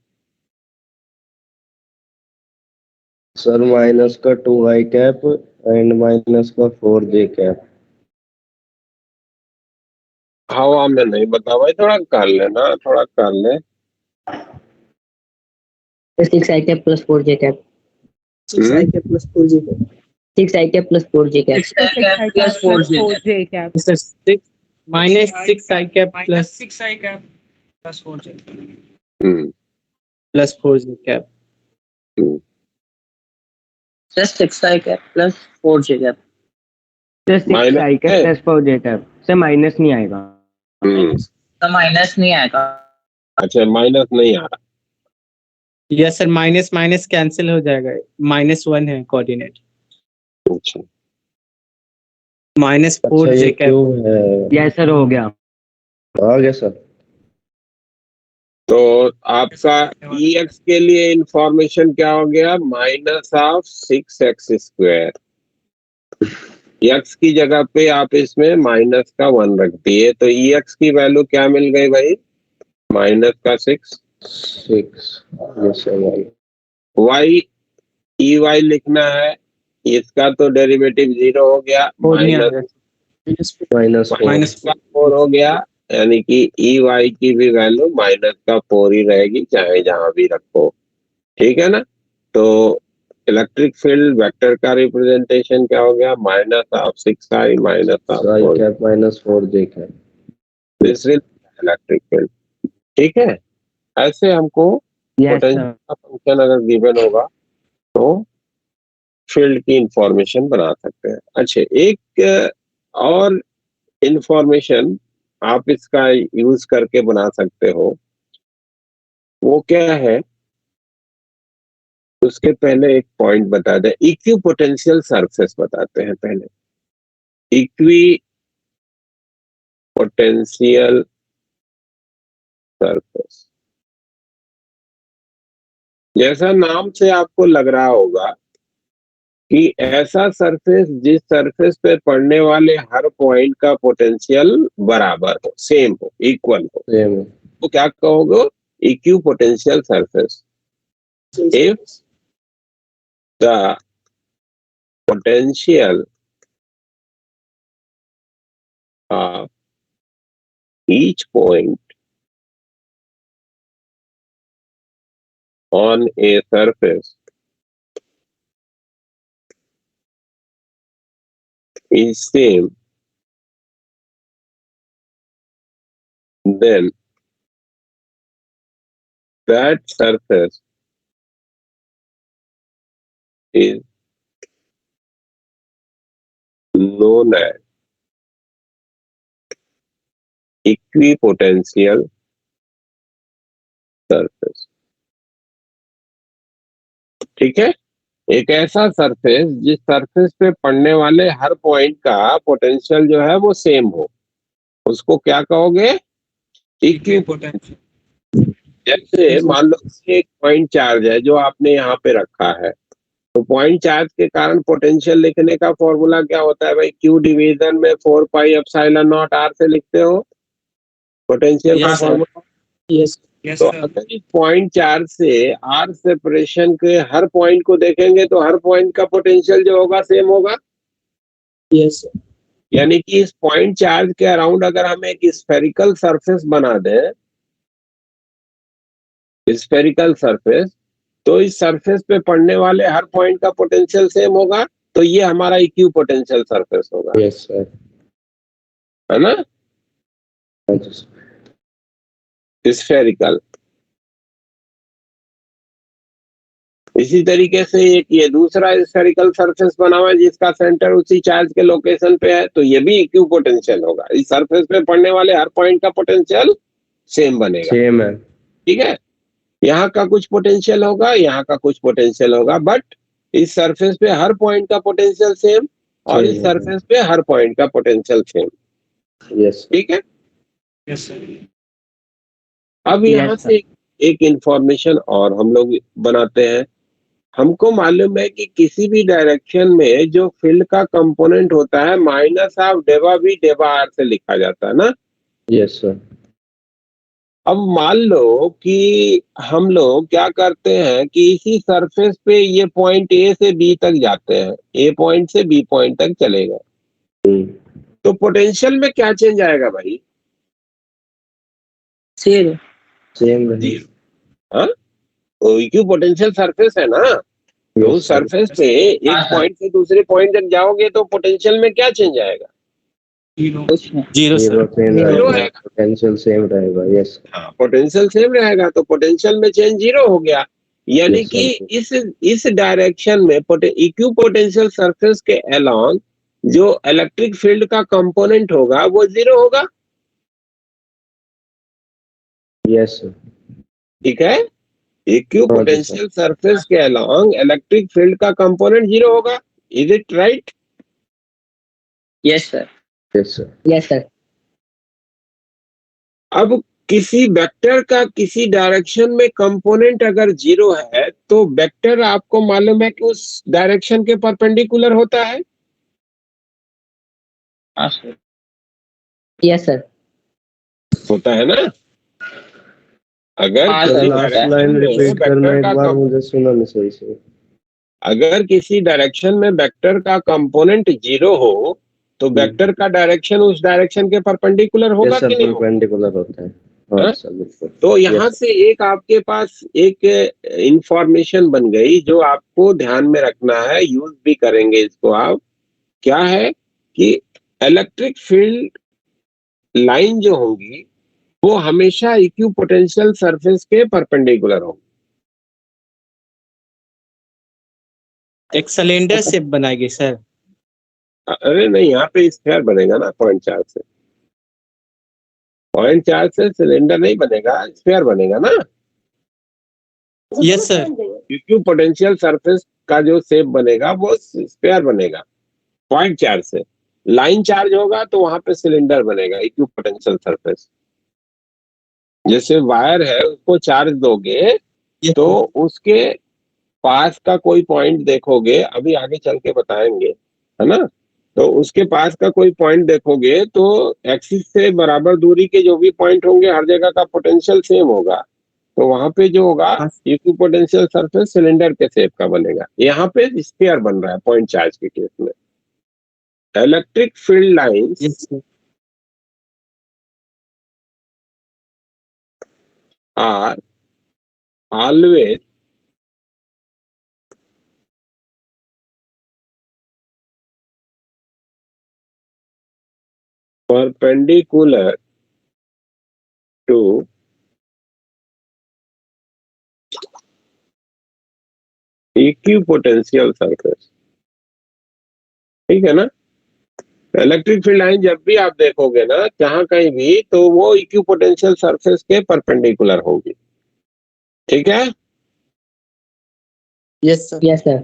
सर माइनस का 2i कैप एंड माइनस का 4j कैप। हवा में नहीं बता भाई, थोड़ा कर लेना, थोड़ा कर ले। 6i cap plus 4j cap. 6 i cap plus 4j cap 6 I cap plus 4 J cap. 6 plus 4j. cap. Sir, 6 minus 6 I cap minus plus 6 I cap plus 4j. Hmm, plus 4 J cap. Just 6 I cap plus 4j cap. Sir 6 minus I cap है। plus 4 J cap. Sir minus नहीं आएगा. तो minus नहीं आएगा. अच्छा minus नहीं आ रहा। Yes sir, minus minus cancel हो जाएगा, -1 है कोऑर्डिनेट, अच्छा -4 ये J cap. क्यों है? यस सर हो गया. आ गया सर. तो आपका EX के लिए इंफॉर्मेशन क्या हो गया? -6x²। एक्स की जगह पे आप इसमें -1 रख दिए, तो EX की वैल्यू क्या मिल गई भाई? -6। 6. Yes sir. Y EY लिखना है, इसका तो डेरिवेटिव 0 हो गया, -4 हो गया, यानी कि EY की भी वैल्यू -4 ही रहेगी, चाहे जहां भी रखो। ठीक है ना? तो इलेक्ट्रिक फील्ड वेक्टर का रिप्रेजेंटेशन क्या हो गया? -6I I cap minus 4 J cap. Electric field. ठीक है, ऐसे हमको यस पोटेंशियल सर. का फंक्शन अगर गिवन होगा तो फील्ड की इंफॉर्मेशन बना सकते हैं। अच्छा, एक और इंफॉर्मेशन आप इसका यूज करके बना सकते हो, वो क्या है? उसके पहले एक पॉइंट बता दें, इक्वी पोटेंशियल सरफेस बताते हैं पहले। इक्वी पोटेंशियल सरफेस, जैसा नाम से आपको लग रहा होगा कि ऐसा सरफेस जिस सरफेस पे पड़ने वाले हर पॉइंट का पोटेंशियल बराबर हो, सेम हो, इक्वल हो, Same. तो क्या कहोगे? Equi potential surface. If the potential of each point on a surface is same, then that surface is known as equipotential surface. ठीक है, एक ऐसा सरफेस जिस सरफेस पे पड़ने वाले हर पॉइंट का पोटेंशियल जो है वो सेम हो, उसको क्या कहोगे? Equi potential. जैसे मान लो एक पॉइंट चार्ज है जो आपने यहाँ पे रखा है, तो पॉइंट चार्ज के कारण पोटेंशियल लिखने का फॉर्मूला क्या होता है भाई? Q डिवीजन में 4πε0r से लिखते हो पोटेंशियल का Yes, sir. Formula. Yes yes तो सर। अगर इस पॉइंट चार्ज से R सेपरेशन के हर पॉइंट को देखेंगे तो हर पॉइंट का पोटेंशियल जो होगा सेम होगा। यस यानी कि इस पॉइंट चार्ज के अराउंड अगर हम एक स्फेरिकल सरफेस बना दें, स्फेरिकल सरफेस, तो इस सरफेस पे पड़ने वाले हर पॉइंट का पोटेंशियल सेम होगा, तो ये हमारा इक्वी पोटेंशियल सरफेस होगा। Yes sir. है ना? Yes. स्फेरिकल। इसी तरीके से एक ये दूसरा स्फेरिकल सरफेस बना हुआ है जिसका सेंटर उसी चार्ज के लोकेशन पे है, तो ये भी इक्वी पोटेंशियल होगा। इस सरफेस पे पड़ने वाले हर पॉइंट का पोटेंशियल सेम बनेगा। Same है. ठीक है, यहाँ का कुछ पोटेंशियल होगा, यहाँ का कुछ पोटेंशियल होगा, बट इस सरफेस पे हर पॉइंट का पोटेंशियल सेम और इस सरफेस पे हर पॉइंट का पोटेंशियल सेम। Yes. ठीक है, यस सर। अब यहाँ Yes, से एक इंफॉर्मेशन और हम लोग बनाते हैं। हमको मालूम है कि किसी भी डायरेक्शन में जो फील्ड का कंपोनेंट होता है -डेबा से लिखा जाता है ना। Yes sir. अब मान लो कि हम लोग क्या करते हैं कि इसी सरफेस पे ये पॉइंट ए से बी तक जाते हैं, ए पॉइंट से बी पॉइंट तक चलेगा, तो पोटेंशियल में क्या चेंज आएगा भाई? सेम। Same है. हाँ, तो इक्वी पोटेंशियल सरफेस है ना, तो उस सरफेस पे एक हाँ, सर। पॉइंट से दूसरे पॉइंट तक जाओगे तो पोटेंशियल में क्या चेंज आएगा? कुछ नहीं। Zero zero sir. Same Zero रहेगा, रहेगा। पोटेंशियल सेम रहेगा। यस हाँ, पोटेंशियल सेम रहेगा तो पोटेंशियल में चेंज जीरो हो गया। यानी Yes, कि इस डायरेक्शन में इक्यू पोटेंशियल सरफेस के अलोंग जो इलेक्ट्रिक फील्ड का कंपोनेंट होगा वो जीरो होगा। Yes sir. ठीक है, इक्यू हाँ जी, पोटेंशियल सरफेस के अलोंग इलेक्ट्रिक फील्ड का कंपोनेंट जीरो होगा। Is it right? Yes sir. Yes sir. Yes sir. अब किसी वेक्टर का किसी डायरेक्शन में कंपोनेंट अगर जीरो है तो वेक्टर आपको मालूम है कि उस डायरेक्शन के परपेंडिकुलर होता है। हाँ सर। Yes sir. होता है ना? अगर हाँ, किसी सर, लास्ट डायरेक्शन लाइन में रिपीट करना वेक्टर एक का बार, मुझे सुना नहीं सही से। अगर किसी डायरेक्शन में वेक्टर का कंपोनेंट जीरो हो तो वेक्टर का डायरेक्शन उस डायरेक्शन के परपेंडिकुलर होगा यस सर, कि नहीं होगा? परपेंडिकुलर होता है। हाँ हाँ? सर, बिल्कुल। तो यहाँ से एक आपके पास एक इंफॉर्मेशन बन गई जो आपको ध्यान में रखना है, यूज भी करेंगे इसको आप। क्या है कि इलेक्ट्रिक फील्ड लाइन जो होंगी वो हमेशा इक्यू पोटेंशियल सरफेस के परपेंडिकुलर होंगी। एक सिलेंडर शेप बनाएगी सर। अरे नहीं, यहाँ पे स्फीयर बनेगा ना पॉइंट चार्ज से। पॉइंट चार्ज से सिलेंडर नहीं बनेगा, स्फीयर बनेगा ना। Yes sir. Equipotential surface का जो शेप बनेगा वो स्फीयर बनेगा पॉइंट चार्ज से। लाइन चार्ज होगा तो वहां पे सिलेंडर बनेगा इक्यू पोटेंशियल सरफेस। जैसे वायर है उसको चार्ज दोगे तो उसके पास का कोई पॉइंट देखोगे, अभी आगे चल के बताएंगे, है ना? तो उसके पास का कोई पॉइंट देखोगे तो एक्सिस से बराबर दूरी के जो भी पॉइंट होंगे हर जगह का पोटेंशियल सेम होगा। तो वहां पे जो होगा इक्वी पोटेंशियल सरफेस सिलेंडर के शेप का बनेगा। यहाँ पे स्फीयर बन रहा है पॉइंट चार्ज के केस में। Electric field lines yes sir. are always perpendicular to equipotential surface। ठीक है ना? इलेक्ट्रिक फील्ड लाइन जब भी आप देखोगे ना जहां कहीं भी, तो वो इक्विपोटेंशियल सरफेस के परपेंडिकुलर होगी। ठीक है? Yes sir. Yes sir.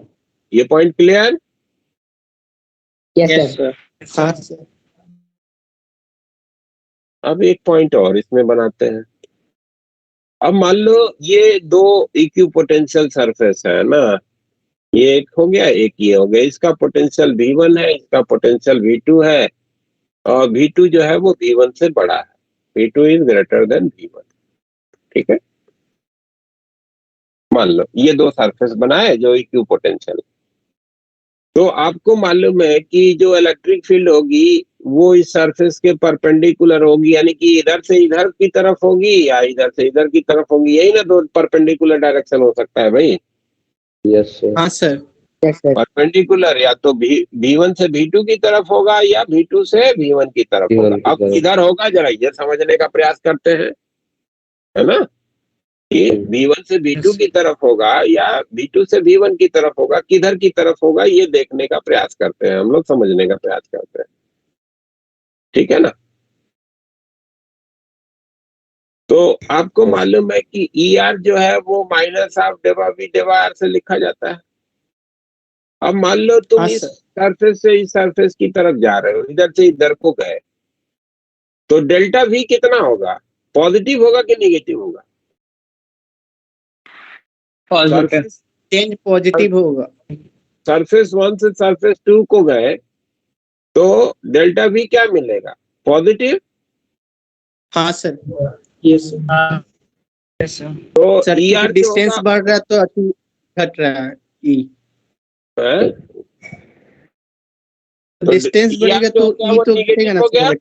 ये पॉइंट क्लियर? Yes sir. हाँ सर। अब एक पॉइंट और इसमें बनाते हैं। अब मान लो ये दो इक्विपोटेंशियल सरफेस है ना, ये एक हो गया, एक ये हो गया। इसका पोटेंशियल V1 है, इसका पोटेंशियल V2 है, और V2 जो है वो V1 से बड़ा है। V2 is greater than V1। ठीक है? मान लो ये दो सरफेस बनाए जो इक्यू पोटेंशियल। तो आपको मालूम है कि जो इलेक्ट्रिक फील्ड होगी वो इस सरफेस के परपेंडिकुलर होगी, यानी कि इधर से इधर की तरफ होगी या इधर से इधर की तरफ होगी। यही ना दो परपेंडिकुलर डायरेक्शन हो सकता है भाई। Yes sir. हाँ सर। Yes sir. परपेंडिकुलर या तो V1 से V2 की तरफ होगा या V2 से V1 की तरफ V1 होगा। की अब तरफ। इधर होगा, जरा ये समझने का प्रयास करते हैं, है ना, कि V1 से V2 की तरफ होगा या V2 से V1 की तरफ होगा, किधर की तरफ होगा ये देखने का प्रयास करते हैं हम लोग, समझने का प्रयास करते हैं। ठीक है ना? तो आपको मालूम है कि ER जो है वो माइनस ऑफ डेवा V डेवा R से लिखा जाता है। अब मान लो तुम हाँ इस सर। सरफेस से इस सरफेस की तरफ जा रहे हो, इधर से इधर को गए, तो डेल्टा V कितना होगा? पॉजिटिव होगा कि नेगेटिव होगा? पॉजिटिव। सरफेस चेंज पॉजिटिव होगा। सरफेस 1 से सरफेस 2 को गए तो डेल्टा V क्या मिलेगा? पॉजिटिव। हाँ sir. Yes sir. Yes sir. तो सर ER क्योंकि जो डिस्टेंस होगा, बढ़ रहा है तो अति घट रहा है ई। है? तो डिस्टेंस ER बढ़ेगा जो तो हो गया ई वो तो घटेगा नेगेटिव ना हो गया। Sir.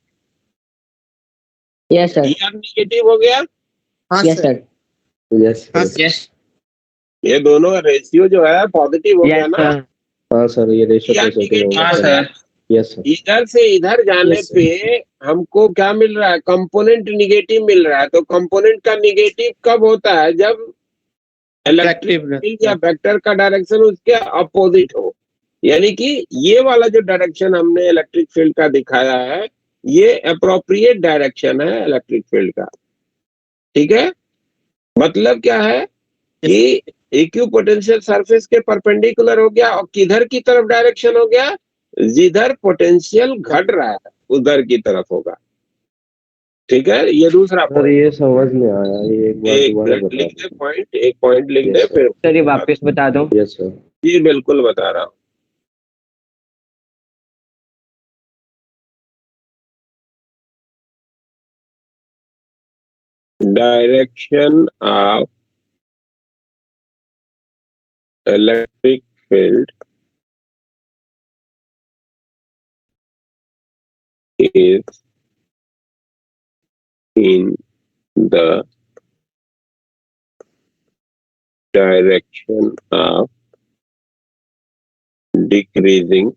Yes sir. ER negative हो गया। हाँ यस सर। सर। यस हाँ सर। यस ये दोनों रेशियो जो है पॉजिटिव हो गया यस ना, सर। हाँ सर, ये रेशियो या पॉजिटिव निगेटिव होगा हाँ हो सर। गया। सर। Yes sir. इधर से इधर जाने Yes, sir. पे हमको क्या मिल रहा है, कंपोनेंट निगेटिव मिल रहा है। तो कंपोनेंट का निगेटिव कब होता है, जब इलेक्ट्रिक Attractive फील्ड या वेक्टर का डायरेक्शन उसके अपोजिट हो। यानी कि ये वाला जो डायरेक्शन हमने इलेक्ट्रिक फील्ड का दिखाया है, ये अप्रोप्रिएट डायरेक्शन है इलेक्ट्रिक फील्ड का। ठीक है, मतलब क्या है कि इक्विपोटेंशियल सरफेस के परपेंडिकुलर हो गया, और किधर की तरफ डायरेक्शन हो गया, जिधर पोटेंशियल घट रहा है उधर की तरफ होगा। ठीक है, ये दूसरा सर पॉइंट। ये समझ में आया, ये एक बार एक दोबारा मिनट बता लिख दे, पॉइंट एक पॉइंट लिख Yes, दे, sir. फिर सर ये वापस बता दो। Yes sir. जी बिल्कुल बता रहा हूँ। Direction of electric field is in the direction of decreasing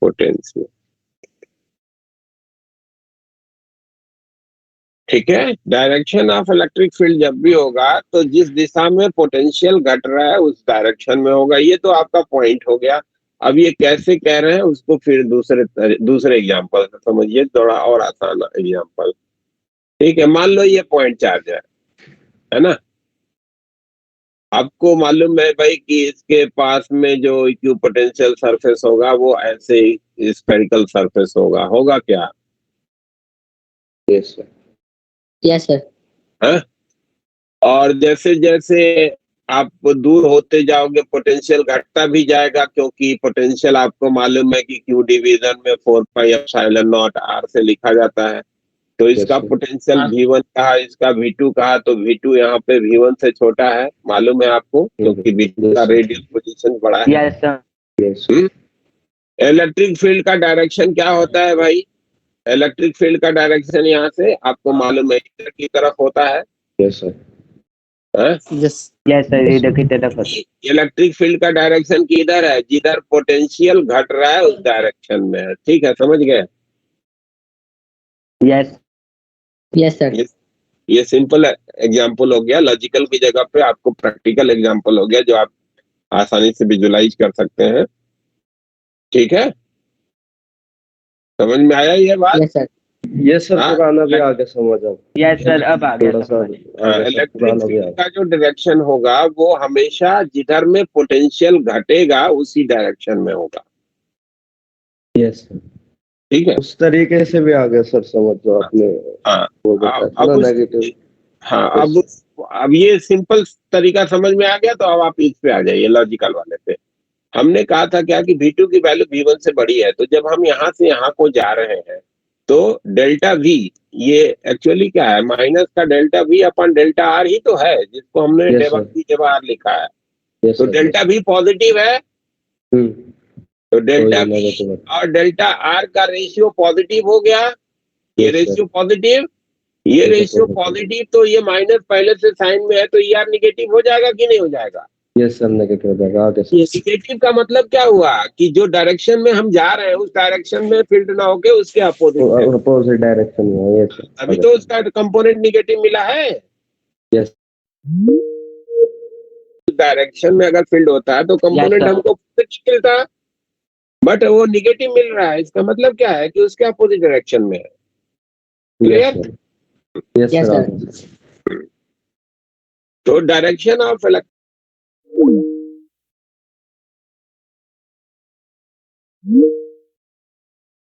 potential। ठीक है, डायरेक्शन ऑफ इलेक्ट्रिक फील्ड जब भी होगा तो जिस दिशा में पोटेंशियल घट रहा है उस डायरेक्शन में होगा। ये तो आपका पॉइंट हो गया। अब ये कैसे कह रहे हैं उसको फिर दूसरे एग्जांपल से समझिए, थोड़ा और आसान एग्जांपल। ठीक है, मान लो ये पॉइंट चार्ज है ना। आपको मालूम है भाई कि इसके पास में जो इक्विपोटेंशियल सरफेस होगा वो ऐसे ही स्फेरिकल सरफेस होगा क्या? Yes sir. Yes sir. है? और जैसे जैसे आप दूर होते जाओगे पोटेंशियल घटता भी जाएगा, क्योंकि पोटेंशियल आपको मालूम है कि क्यू डिवीजन में 4πε0 r से लिखा जाता है। तो इसका sir. पोटेंशियल हाँ। V1 कहा, इसका V2 कहा, तो V2 यहाँ पे V1 से छोटा है, मालूम है आपको, क्योंकि V2 का Yes, sir. रेडियल पोजीशन बड़ा है। Yes sir. Yes sir. Electric field का डायरेक्शन क्या होता है भाई? इलेक्ट्रिक फील्ड का डायरेक्शन यहाँ से आपको मालूम है इधर की तरफ होता है। Yes sir. हाँ? Yes. यस सर, इधर की तरफ। इलेक्ट्रिक फील्ड का डायरेक्शन किधर है, जिधर पोटेंशियल घट रहा है उस डायरेक्शन में है। ठीक है, समझ गए? यस। Yes sir. ये सिंपल एग्जांपल हो गया, लॉजिकल की जगह पे आपको प्रैक्टिकल एग्जांपल हो गया जो आप आसानी से विजुलाइज कर सकते हैं। ठीक है, समझ में आया ये बात? Yes sir. यस सर, हाँ, पुराना भी आगे समझ आओ। यस सर, अब आ गया थोड़ा सा समझ। इलेक्ट्रिक पुराना भी फील्ड का जो डायरेक्शन होगा वो हमेशा जिधर में पोटेंशियल घटेगा उसी डायरेक्शन में होगा। Yes sir. ठीक है, उस तरीके से भी आ गया सर, समझ जो आपने हाँ। वो बताया था ना, नेगेटिव। हाँ, अब ये सिंपल तरीका समझ में आ गया, तो अब आप इस पे आ जाइए लॉजिकल वाले पे। हमने कहा था क्या कि V2 की वैल्यू V1 से बड़ी है, तो जब हम यहाँ से यहाँ को जा रहे हैं तो डेल्टा V ये एक्चुअली क्या है, माइनस का डेल्टा V अपन डेल्टा R ही तो है, जिसको हमने Yes, डेवा sir. V डेवा R लिखा है। यस तो सर। डेल्टा V पॉजिटिव है, तो डेल्टा तो V ये negative है। और डेल्टा R का रेशियो पॉजिटिव हो गया। ये Yes, sir. रेशियो पॉजिटिव, ये ये तो रेशियो positive। पॉजिटिव, तो ये माइनस पहले से साइन में है, तो ER निगेटिव हो जाएगा कि नहीं हो जाएगा? यस सर, नेगेटिव हो जाएगा आगे ये सर। निगेटिव का मतलब क्या हुआ कि जो डायरेक्शन में हम जा रहे हैं उस डायरेक्शन में फील्ड ना होके उसके अपोजिट है। अपोजिट डायरेक्शन में है। Yes sir. अभी तो उसका कंपोनेंट निगेटिव मिला है। यस। डायरेक्शन में अगर फील्ड होता है तो कंपोनेंट sir. हमको पॉजिटिव मिलता, बट वो निगेटिव मिल रहा है। इसका मतलब क्या है कि उसके अपोजिट डायरेक्शन में है। Yes sir. Yes Yes, sir. sir. तो डायरेक्शन ऑफ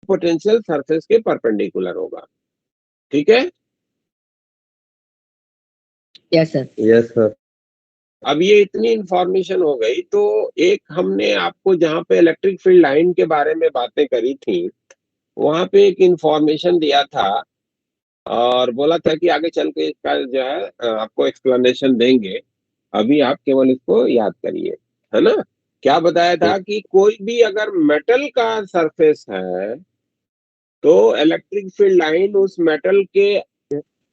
पोटेंशियल सरफेस के परपेंडिकुलर होगा। ठीक है, यस सर। Yes sir. अब ये इतनी इंफॉर्मेशन हो गई, तो एक हमने आपको जहाँ पे इलेक्ट्रिक फील्ड लाइन के बारे में बातें करी थी वहां पे एक इंफॉर्मेशन दिया था और बोला था कि आगे चल के इसका जो है आपको एक्सप्लेनेशन देंगे। अभी आप केवल इसको याद करिए, है ना। क्या बताया था कि कोई भी अगर मेटल का सरफेस है तो इलेक्ट्रिक फील्ड लाइन उस मेटल के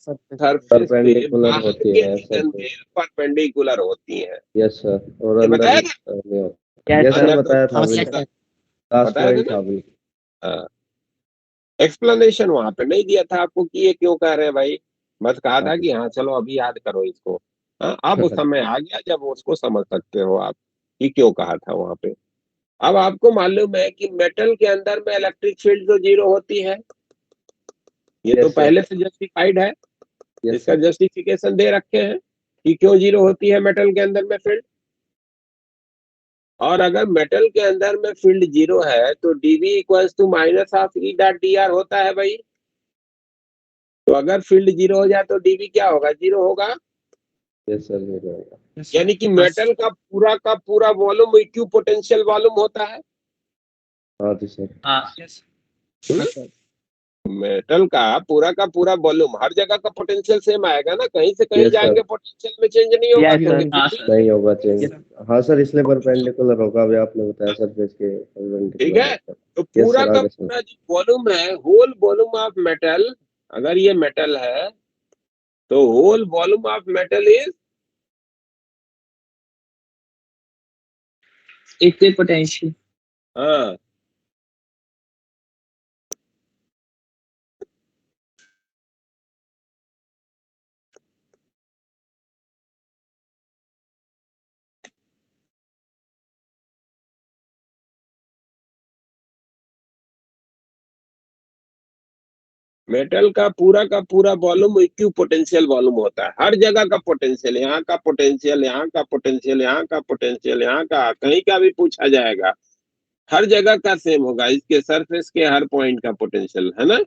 सरफेस परपेंडिकुलर होती के है रीजन में सरफेस। परपेंडिकुलर होती है। यस सर, और ये अंदर बताया था? नहीं होता। Yes, yes sir. सर, अंदर तो बताया था हाँ अभी, सर। लास्ट बताया था पॉइंट ना? था अभी। हाँ, एक्सप्लेनेशन वहां पे नहीं दिया था आपको कि ये क्यों कह रहे हैं भाई, बस कहा था कि हाँ चलो अभी याद करो इसको। हाँ, अब उस समय आ गया जब उसको समझ सकते हो आप कि क्यों कहा था वहां पे। अब आपको मालूम है कि मेटल के अंदर में इलेक्ट्रिक फील्ड जो जीरो होती है, ये तो यस सर, पहले से जस्टिफाइड है, यस इसका सर, जस्टिफिकेशन दे रखे हैं कि क्यों जीरो होती है मेटल के अंदर में फील्ड। और अगर मेटल के अंदर में फील्ड जीरो है तो DV equals to minus of E dot D R होता है भाई। तो अगर फील्ड जीरो हो जाए तो डीवी क्या होगा, जीरो होगा। यस सर, ये रहेगा। यानी कि मेटल का पूरा वॉल्यूम इक्यू पोटेंशियल वॉल्यूम होता है। हाँ जी सर। हाँ हम्म? मेटल का पूरा वॉल्यूम, हर जगह का पोटेंशियल सेम आएगा ना, कहीं से कहीं यस सर, जाएंगे पोटेंशियल में चेंज नहीं होगा, Yes, क्योंकि sir. हाँ फिर भी सर। नहीं होगा चेंज। हाँ सर, इसलिए परपेंडिकुलर होगा, अभी आपने बताया सरफेस के ठीक परपेंडिकुलर है। होगा। तो यस पूरा सर, का आगे सर। पूरा जो वॉल्यूम है, होल वॉल्यूम ऑफ मेटल, अगर ये मेटल है तो whole volume of metal is equipotential. हाँ, मेटल का पूरा वॉल्यूम इक्यू पोटेंशियल वॉल्यूम होता है। हर जगह का पोटेंशियल, यहाँ का पोटेंशियल, यहाँ का पोटेंशियल, यहाँ का पोटेंशियल, यहाँ का कहीं का भी पूछा जाएगा, हर जगह का सेम होगा, इसके सरफेस के हर पॉइंट का पोटेंशियल, है ना।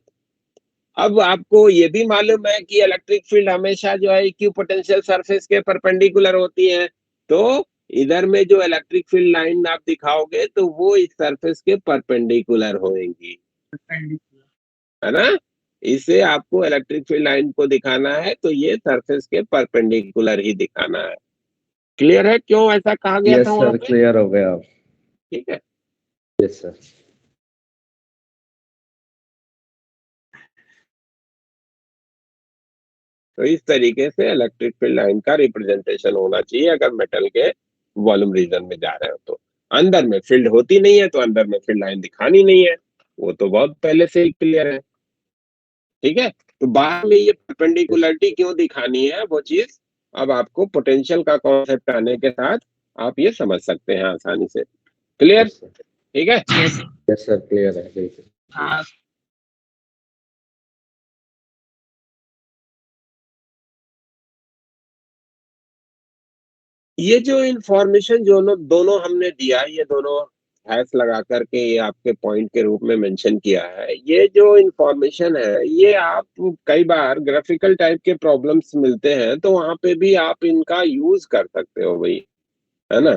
अब आपको ये भी मालूम है कि इलेक्ट्रिक फील्ड हमेशा जो है इक्यू पोटेंशियल सरफेस के परपेंडिकुलर होती है। तो इधर में जो इलेक्ट्रिक फील्ड लाइन आप दिखाओगे तो वो इस सरफेस के परपेंडिकुलर होएंगी, है ना। इसे आपको इलेक्ट्रिक फील्ड लाइन को दिखाना है तो ये सरफेस के परपेंडिकुलर ही दिखाना है। क्लियर है क्यों ऐसा कहा गया था यस वहां सर, पे? क्लियर हो गया। ठीक है। Yes sir. तो इस तरीके से इलेक्ट्रिक फील्ड लाइन का रिप्रेजेंटेशन होना चाहिए अगर मेटल के वॉल्यूम रीजन में जा रहे हो तो। अंदर में फील्ड होती नहीं है तो अंदर में फील्ड लाइन दिखानी नहीं है, वो तो बहुत पहले से ही क्लियर है। ठीक है। तो बाद में ये परपेंडिकुलरिटी क्यों दिखानी है वो चीज अब आपको पोटेंशियल का कॉन्सेप्ट आने के साथ आप ये समझ सकते हैं आसानी से। क्लियर? यस सर, ठीक है। यस। यस सर, क्लियर है बिल्कुल। हाँ ये जो इंफॉर्मेशन जो दोनों हमने दिया, ये दोनों हैश लगा करके ये आपके पॉइंट के रूप में मेंशन किया है, ये जो इंफॉर्मेशन है ये आप कई बार ग्राफिकल टाइप के प्रॉब्लम्स मिलते हैं तो वहां पे भी आप इनका यूज कर सकते हो भाई, है ना।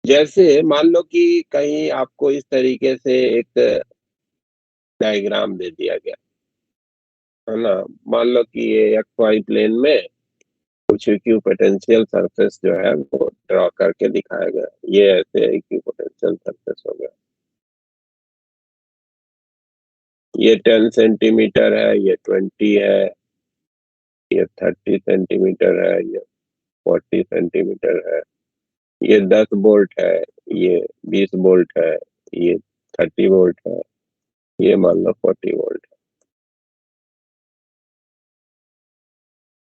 जैसे मान लो कि कहीं आपको इस तरीके से एक डायग्राम दे दिया गया, है ना। मान लो कि ये एक्स वाई प्लेन में कुछ इक्वी पोटेंशियल सरफेस जो है वो ड्रॉ करके दिखाया गया, ये ऐसे इक्वी पोटेंशियल सरफेस हो गया। ये 10 सेंटीमीटर है, ये 20 है, ये 30 सेंटीमीटर है, ये 40 सेंटीमीटर है, ये 10 वोल्ट है, ये 20 वोल्ट है, ये 30 वोल्ट है, ये मान लो 40 वोल्ट है।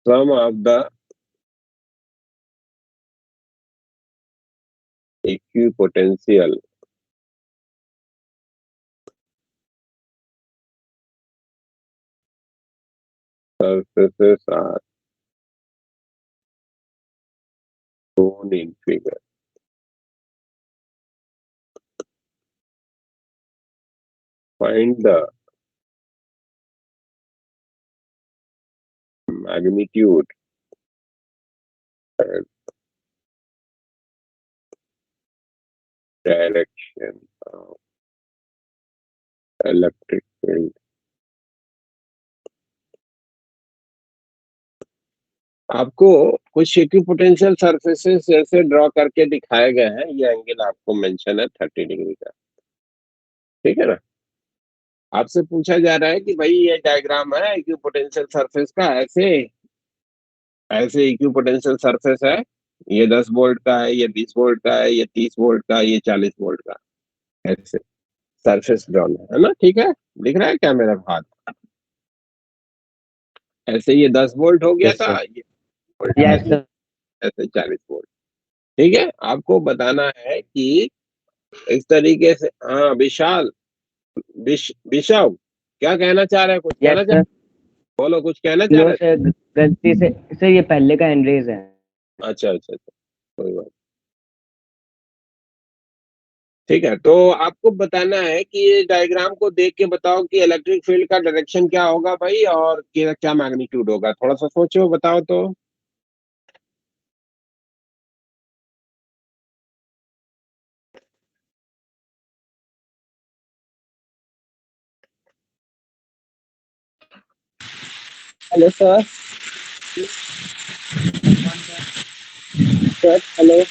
Some of the equipotential surfaces are shown in figure. Find the magnitude and direction of electric field. आपको कुछ इक्विपोटेंशियल सरफेसेस ऐसे ड्रॉ करके दिखाए गए हैं, ये एंगल आपको मेंशन है 30 डिग्री का, ठीक है ना। आपसे पूछा जा रहा है कि भाई ये डायग्राम है इक्विपोटेंशियल सरफेस का, ऐसे ऐसे इक्विपोटेंशियल सरफेस है, ये 10 वोल्ट का है, ये 20 वोल्ट का है, ये 30 वोल्ट का है, ये 40 वोल्ट का है। ऐसे सरफेस ड्रॉन है ना, ठीक है। दिख रहा है क्या मेरा हाथ? ऐसे ये 10 वोल्ट हो गया Yes, था, sir. ये वोल्ट है, Yes, sir. ऐसे 40 वोल्ट। ठीक है, आपको बताना है कि इस तरीके से। हाँ विशाल, विशव, क्या कहना चाह रहे हैं? कुछ कहना यस चाह, सर। बोलो, कुछ कहना चाह नो रहे सर, गलती से सर ये पहले का एंड्रेज है। थे? अच्छा अच्छा अच्छा, कोई बात। ठीक है, तो आपको बताना है कि ये डायग्राम को देख के बताओ कि इलेक्ट्रिक फील्ड का डायरेक्शन क्या होगा भाई, और क्या मैग्नीट्यूड होगा। थोड़ा सा सोचो, बताओ तो। Hello sir. Sir hello.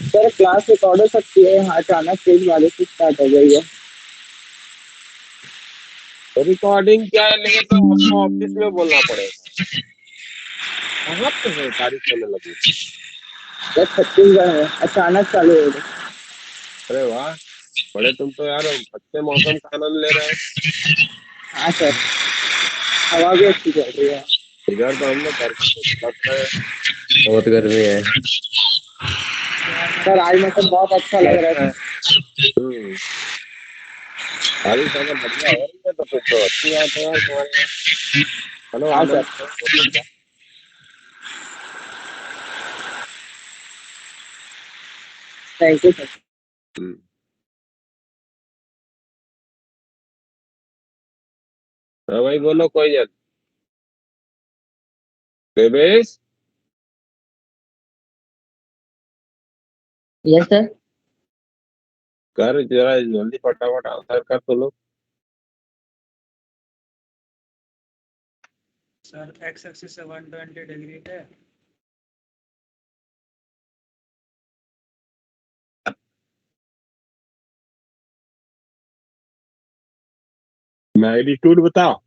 Sir class record हो सकती है, यहाँ अचानक तेज बारिश स्टार्ट हो गई है। रिकॉर्डिंग क्या है, नहीं तो आपको ऑफिस में बोलना पड़ेगा। कहाँ पे हो बारिश होने लगी? सर छत्तीसगढ़ में अचानक चालू हो गई। अरे वाह, बड़े तुम तो यार अच्छे मौसम का आनंद ले रहे हो। हाँ सर, हवा भी अच्छी चल रही है। इधर तो हम लोग गर्मी से तड़प रहे हैं। बहुत गर्मी है। सर आज मौसम बहुत अच्छा लग रहा है। हम्म, बारिश अगर बढ़िया हो रही है तो फिर तो अच्छी बात है यार तुम्हारे यहाँ। चलो हाँ सर। आनंद लो, बोलो क्या। Thank you sir. हम्म, हाँ भाई बोलो, कोई जल्द। बेबेश, यस सर। कर जरा जल्दी, फटाफट आंसर कर तो लो। सर एक्स एक्सिस से 120 डिग्री है। मैग्नीट्यूड बताओ।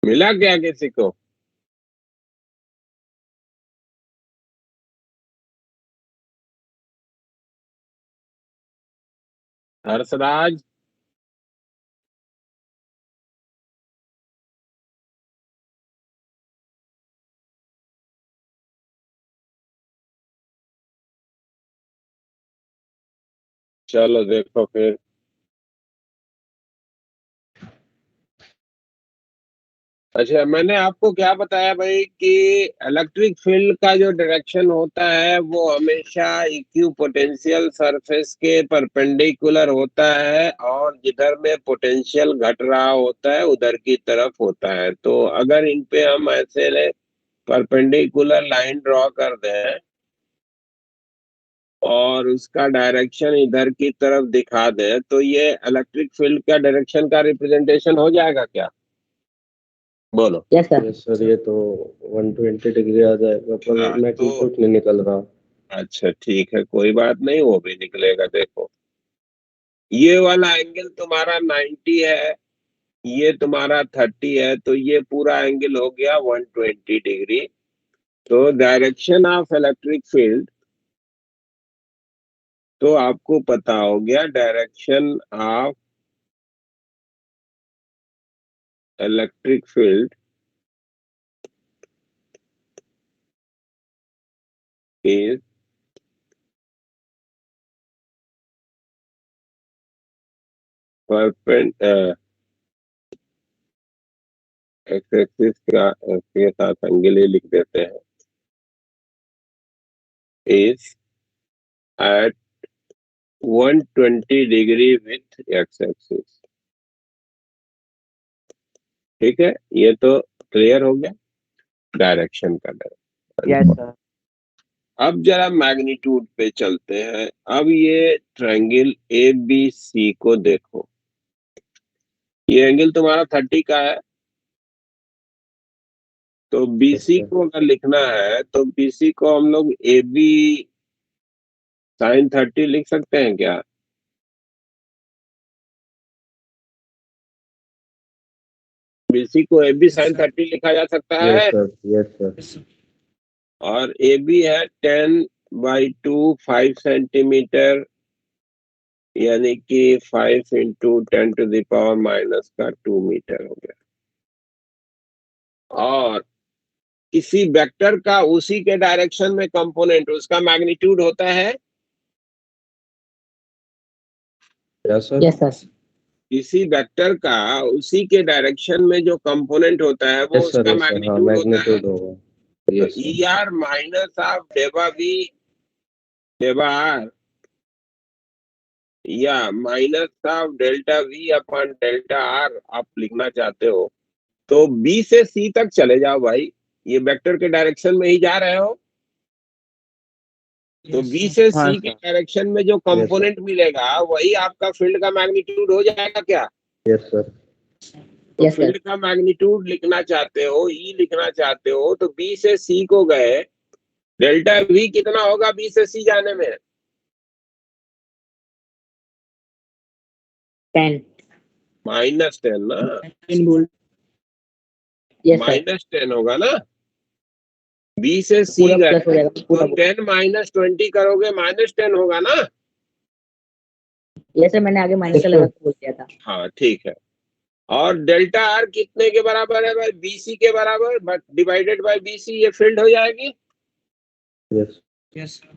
मिला क्या किसी को? हर्षराज, चलो देखो फिर। अच्छा, मैंने आपको क्या बताया भाई कि इलेक्ट्रिक फील्ड का जो डायरेक्शन होता है वो हमेशा इक्यू पोटेंशियल सरफेस के परपेंडिकुलर होता है, और जिधर में पोटेंशियल घट रहा होता है उधर की तरफ होता है। तो अगर इन पे हम ऐसे परपेंडिकुलर लाइन ड्रॉ कर दें और उसका डायरेक्शन इधर की तरफ दिखा दें, तो ये इलेक्ट्रिक फील्ड का डायरेक्शन का रिप्रेजेंटेशन हो जाएगा क्या? बोलो। Yes sir. यस सर, ये तो 120 डिग्री आ जाएगा, पर हाँ तो मैग्नीट्यूड नहीं निकल रहा। अच्छा ठीक है, कोई बात नहीं, वो भी निकलेगा। देखो, ये वाला एंगल तुम्हारा 90 है, ये तुम्हारा 30 है, तो ये पूरा एंगल हो गया 120 डिग्री। तो डायरेक्शन ऑफ इलेक्ट्रिक फील्ड, तो आपको पता हो गया direction of electric field is X axis का के साथ एंगल ही लिख देते हैं, is at 120 degree with X axis. ठीक है, ये तो क्लियर हो गया डायरेक्शन का यस डायरेक्शन। सर। अब जरा मैग्नीट्यूड पे चलते हैं। अब ये ट्रायंगल ए बी सी को देखो, ये एंगल तुम्हारा 30 का है, तो बीसी sir. को अगर लिखना है तो बीसी को हम लोग ए बी साइन 30 लिख सकते हैं क्या? बीसी को ए बी साइन 30 लिखा जा सकता Yes है। sir. Yes sir. Yes, sir. और ए बी है 10/2 5 सेंटीमीटर, यानी कि 5 इंटू 10⁻⁻² हो गया। और किसी वेक्टर का उसी के डायरेक्शन में कंपोनेंट, उसका मैग्नीट्यूड होता है Yes sir. Yes sir. किसी वेक्टर का उसी के डायरेक्शन में जो कंपोनेंट होता है वो Yes sir. उसका Yes sir. हाँ, मैग्नीट्यूड होता है। magnitude होगा। तो Yes sir. E R minus of del V del R, या minus of delta V upon delta R आप लिखना चाहते हो, तो बी से सी तक चले जाओ भाई, ये वेक्टर के डायरेक्शन में ही जा रहे हो, तो Yes, बी sir. से हाँ सी के सर। डायरेक्शन में जो कंपोनेंट मिलेगा वही आपका फील्ड का मैग्नीट्यूड हो जाएगा क्या? Yes sir. तो Yes, sir. फील्ड का मैग्नीट्यूड लिखना चाहते हो, ई लिखना चाहते हो, तो बी से सी को गए, डेल्टा वी कितना होगा बी से सी जाने में? 10 -10 ना, यस सर। -10 होगा ना। बी से सी पूरा गए प्लस हो जाएगा तो पूरा। 10 - 20 करोगे -10 होगा ना। यस सर, मैंने आगे माइनस का लगा के बोल दिया था। हाँ ठीक है। और डेल्टा आर कितने के बराबर है भाई? बीसी के बराबर, बट डिवाइडेड बाय बीसी, ये फील्ड हो जाएगी। Yes. Yes, sir.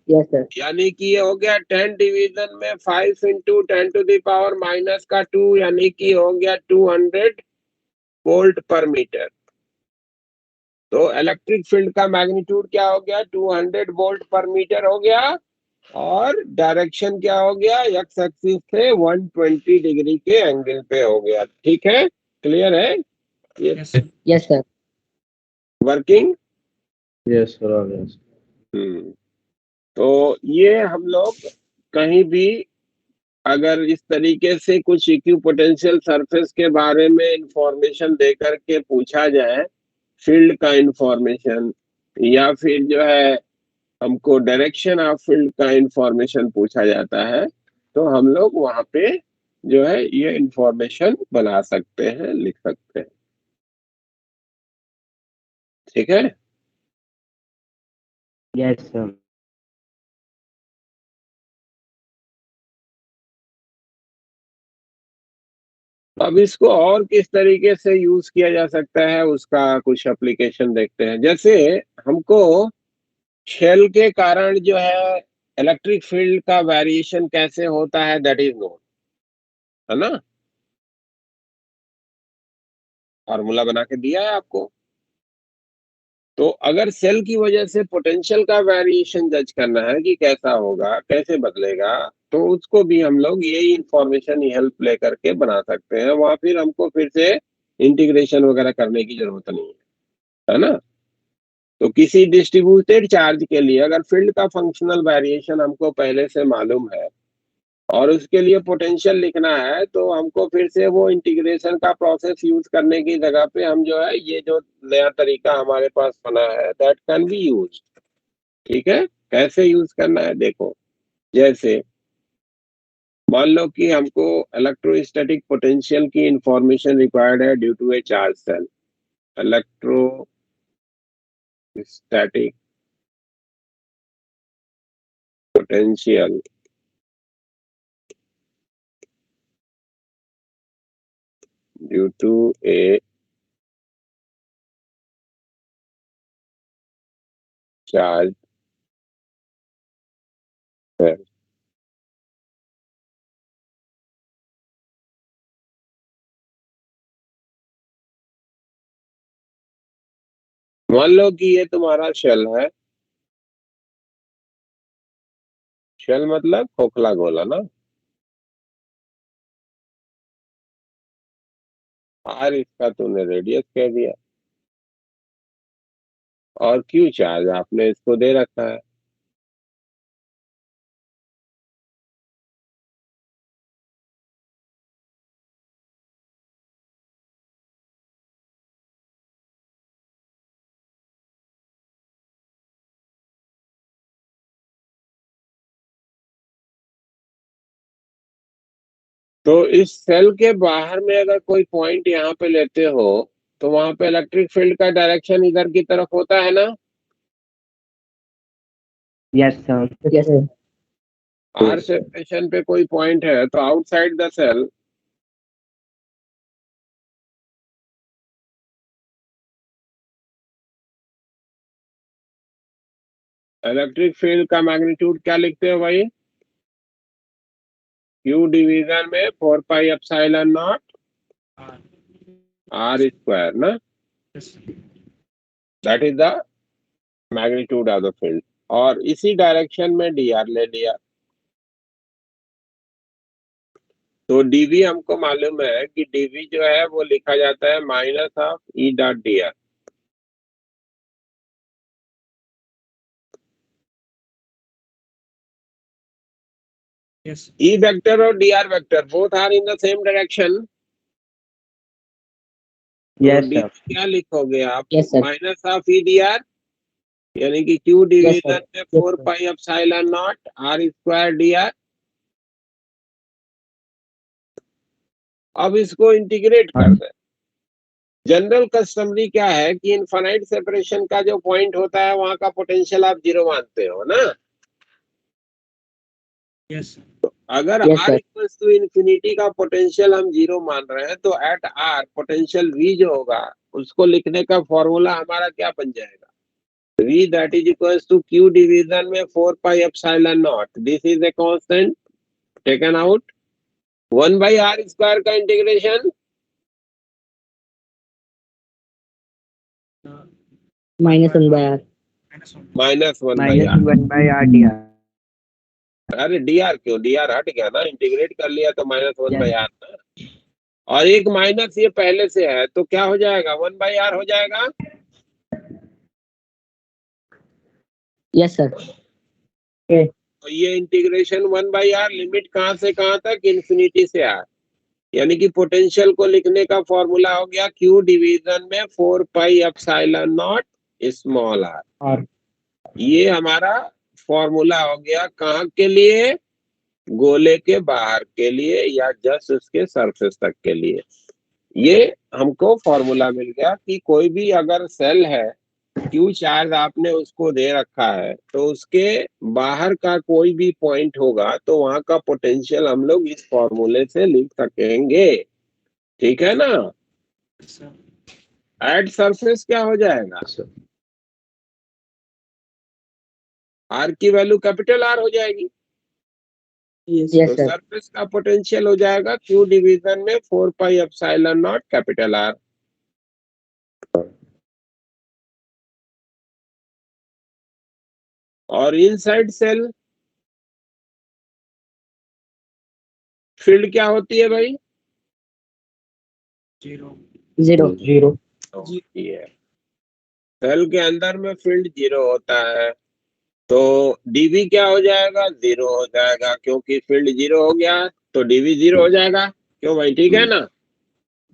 Yes sir. यानी कि ये हो गया 10 डिवीजन में 5 इंटू 10⁻⁻², यानी कि हो गया 200 वोल्ट पर मीटर। तो इलेक्ट्रिक फील्ड का मैग्नीट्यूड क्या हो गया? 200 वोल्ट पर मीटर हो गया। और डायरेक्शन क्या हो गया? एक्स एक्सिस से 120 डिग्री के एंगल पे हो गया। ठीक है, क्लियर है ये Yes, sir. Yes sir. Working? Yes sir. All yes. तो ये हम लोग कहीं भी अगर इस तरीके से कुछ इक्विपोटेंशियल सरफेस के बारे में इंफॉर्मेशन देकर के पूछा जाए, फील्ड का इंफॉर्मेशन, या फिर जो है हमको डायरेक्शन ऑफ फील्ड का इंफॉर्मेशन पूछा जाता है, तो हम लोग वहां पे जो है ये इंफॉर्मेशन बना सकते हैं, लिख सकते हैं। ठीक है। Yes sir. अब इसको और किस तरीके से यूज किया जा सकता है उसका कुछ एप्लीकेशन देखते हैं। जैसे हमको शेल के कारण जो है इलेक्ट्रिक फील्ड का वेरिएशन कैसे होता है, दैट इज नोन, है ना। फॉर्मूला बना के दिया है आपको। तो अगर सेल की वजह से पोटेंशियल का वेरिएशन जज करना है कि कैसा होगा, कैसे बदलेगा, तो उसको भी हम लोग यही इंफॉर्मेशन हेल्प लेकर के बना सकते हैं। वहां फिर हमको फिर से इंटीग्रेशन वगैरह करने की जरूरत नहीं है ना। तो किसी डिस्ट्रीब्यूटेड चार्ज के लिए अगर फील्ड का फंक्शनल वेरिएशन हमको पहले से मालूम है और उसके लिए पोटेंशियल लिखना है, तो हमको फिर से वो इंटीग्रेशन का प्रोसेस यूज करने की जगह पे हम जो है ये जो नया तरीका हमारे पास बना है दैट कैन बी यूज। ठीक है, कैसे यूज करना है देखो। जैसे मान लो कि हमको इलेक्ट्रोस्टैटिक पोटेंशियल की इंफॉर्मेशन रिक्वायर्ड है due to a charge shell. Electrostatic potential due to a charge shell. मान लो कि ये तुम्हारा शेल है, शेल मतलब खोखला गोला ना, आर इसका तूने रेडियस कह दिया, और क्यू चार्ज आपने इसको दे रखा है। तो इस सेल के बाहर में अगर कोई पॉइंट यहाँ पे लेते हो तो वहां पे इलेक्ट्रिक फील्ड का डायरेक्शन इधर की तरफ होता है ना। Yes, sir. Yes, sir. R separation पे कोई पॉइंट है तो outside the shell electric field का मैग्नीट्यूड क्या लिखते हो भाई? क्यू डिवीजन में 4 pi epsilon not R square ना, that is the magnitude of the field. और इसी डायरेक्शन में डी आर ले लिया, तो डीवी हमको मालूम है कि डीवी जो है वो लिखा जाता है minus of E dot D R. Yes. E vector और D R vector both are in the same direction. Yes, तो sir. क्या लिखोगे आप? Yes, sir. Minus of E D R, यानी कि क्यू Yes, डिवीजन sir. में Yes, 4 sir. Pi epsilon not R square D R. अब इसको integrate कर दे। जनरल कस्टमरी क्या है कि इनफाइनाइट सेपरेशन का जो पॉइंट होता है वहां का पोटेंशियल आप जीरो मानते हो ना। Yes. अगर Yes, R sir. Equals to infinity का पोटेंशियल हम जीरो मान रहे हैं तो एट आर पोटेंशियल वी जो होगा उसको लिखने का फॉर्मूला हमारा क्या बन जाएगा? V that is equals to Q division में 4 pi epsilon naught. This is a constant taken out. 1 by R square का integration Minus 1 by R. Minus 1. Minus 1 by Minus R। 1 by R dr. अरे dr क्यों? dr हट गया ना, integrate कर लिया तो माइनस 1 Yes. by R ना। और एक माइनस ये पहले से है तो क्या हो जाएगा? 1 by R हो जाएगा। Yes, sir. Okay. तो ये इंटीग्रेशन 1 by R लिमिट कहां से कहां तक? इन्फिनिटी से R। यानी कि पोटेंशियल को लिखने का फॉर्मूला हो गया Q डिवीजन में 4 pi epsilon not small r। और ये हमारा फॉर्मूला हो गया कहाँ के लिए? गोले के बाहर के लिए या जस्ट उसके सरफेस तक के लिए। ये हमको फॉर्मूला मिल गया कि कोई भी अगर सेल है, क्यू चार्ज आपने उसको दे रखा है, तो उसके बाहर का कोई भी पॉइंट होगा तो वहां का पोटेंशियल हम लोग इस फॉर्मूले से लिख सकेंगे। ठीक है ना? Yes, sir. एट सरफेस क्या हो जाएगा? Yes, sir. आर की वैल्यू कैपिटल आर हो जाएगी। yes, तो sir. सरफेस का पोटेंशियल हो जाएगा क्यू डिवीजन में 4 pi epsilon not capital R. और इनसाइड सेल फील्ड क्या होती है भाई? 0. 0. 0. होती है। सेल के अंदर में फील्ड जीरो होता है, तो डीवी क्या हो जाएगा? जीरो हो जाएगा, क्योंकि फील्ड जीरो हो गया तो डीवी जीरो हो जाएगा। क्यों भाई? ठीक है ना?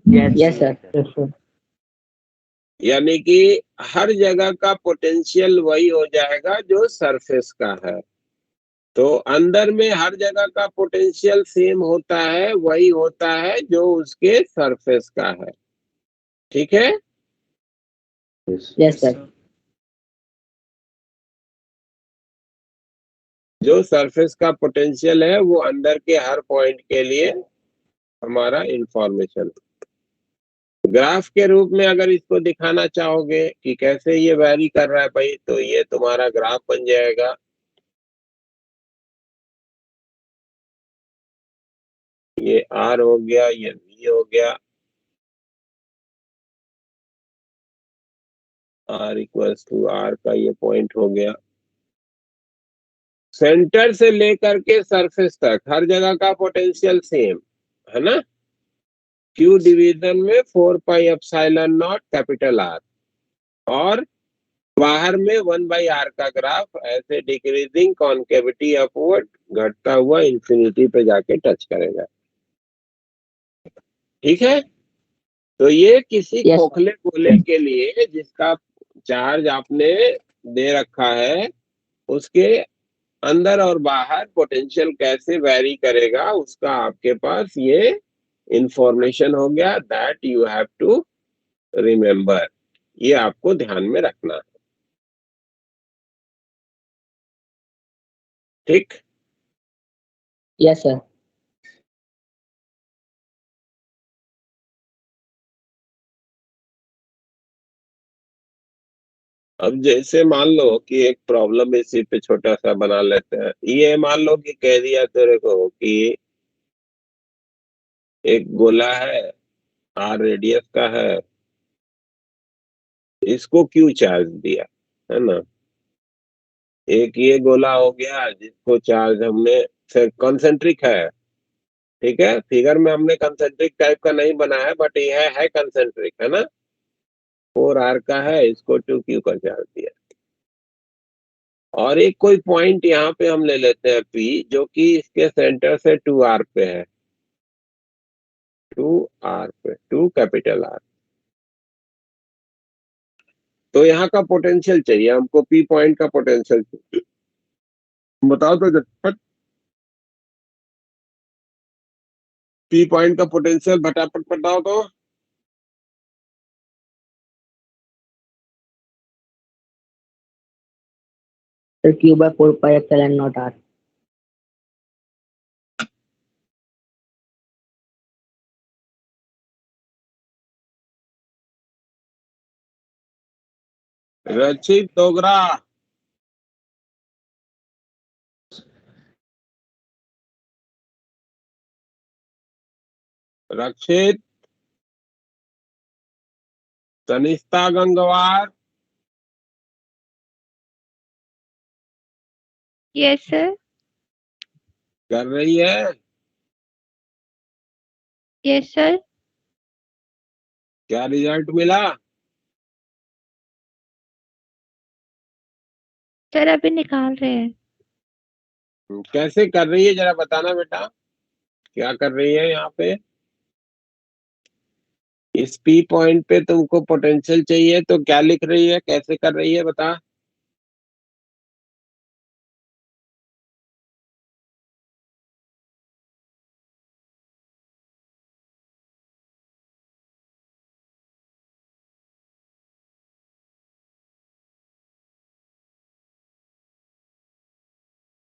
Yes, sir. Yes, sir. यानी कि हर जगह का पोटेंशियल वही हो जाएगा जो सरफेस का है। तो अंदर में हर जगह का पोटेंशियल सेम होता है, वही होता है जो उसके सरफेस का है। ठीक है? Yes. Yes, sir. जो सरफेस का पोटेंशियल है वो अंदर के हर पॉइंट के लिए हमारा इंफॉर्मेशन। ग्राफ के रूप में अगर इसको दिखाना चाहोगे कि कैसे ये वैरी कर रहा है भाई, तो ये तुम्हारा ग्राफ बन जाएगा। ये आर हो गया, ये वी हो गया, R इक्वल्स टू R का ये पॉइंट हो गया। सेंटर से लेकर के सरफेस तक हर जगह का पोटेंशियल सेम है ना। Q डिवीजन में 4 pi epsilon not capital R, और बाहर में 1/r का ग्राफ ऐसे डिक्रीजिंग कॉन्केविटी अपवर्ड घटता हुआ इंफिनिटी पे जाके टच करेगा। ठीक है, तो ये किसी Yes. खोखले गोले के लिए जिसका चार्ज आपने दे रखा है, उसके अंदर और बाहर पोटेंशियल कैसे वैरी करेगा उसका आपके पास ये इंफॉर्मेशन हो गया। That you have to remember, ये आपको ध्यान में रखना है। ठीक, Yes, sir. अब जैसे मान लो कि एक प्रॉब्लम इसी पे छोटा सा बना लेते हैं। ये मान लो कि कह दिया तेरे को कि एक गोला है, R रेडियस का है, इसको क्यों चार्ज दिया, है ना। एक ये गोला हो गया जिसको चार्ज हमने से कंसेंट्रिक है। ठीक है, फिगर में हमने कंसेंट्रिक टाइप का नहीं बनाया, बट यह है कंसेंट्रिक, है ना। 4R का है, इसको 2Q का चार्ज दिया। और एक कोई पॉइंट यहाँ पे हम ले लेते हैं P, जो कि इसके सेंटर से 2R पे है, 2R पे, 2 कैपिटल R। तो यहाँ का पोटेंशियल चाहिए हमको, P पॉइंट का पोटेंशियल चाहिए। बताओ तो झटपट, P पॉइंट का पोटेंशियल फटाफट बताओ तो। Sir, Q by 4 pi epsilon naught R. रचित डोगरा, रक्षित, तनिष्ठा गंगवार, Yes, sir. कर रही है। Yes, sir. क्या रिजल्ट मिला? सर अभी निकाल रहे हैं। कैसे कर रही है जरा बताना बेटा, क्या कर रही है यहाँ पे। इस P पॉइंट पे तुमको पोटेंशियल चाहिए तो क्या लिख रही है, कैसे कर रही है बता।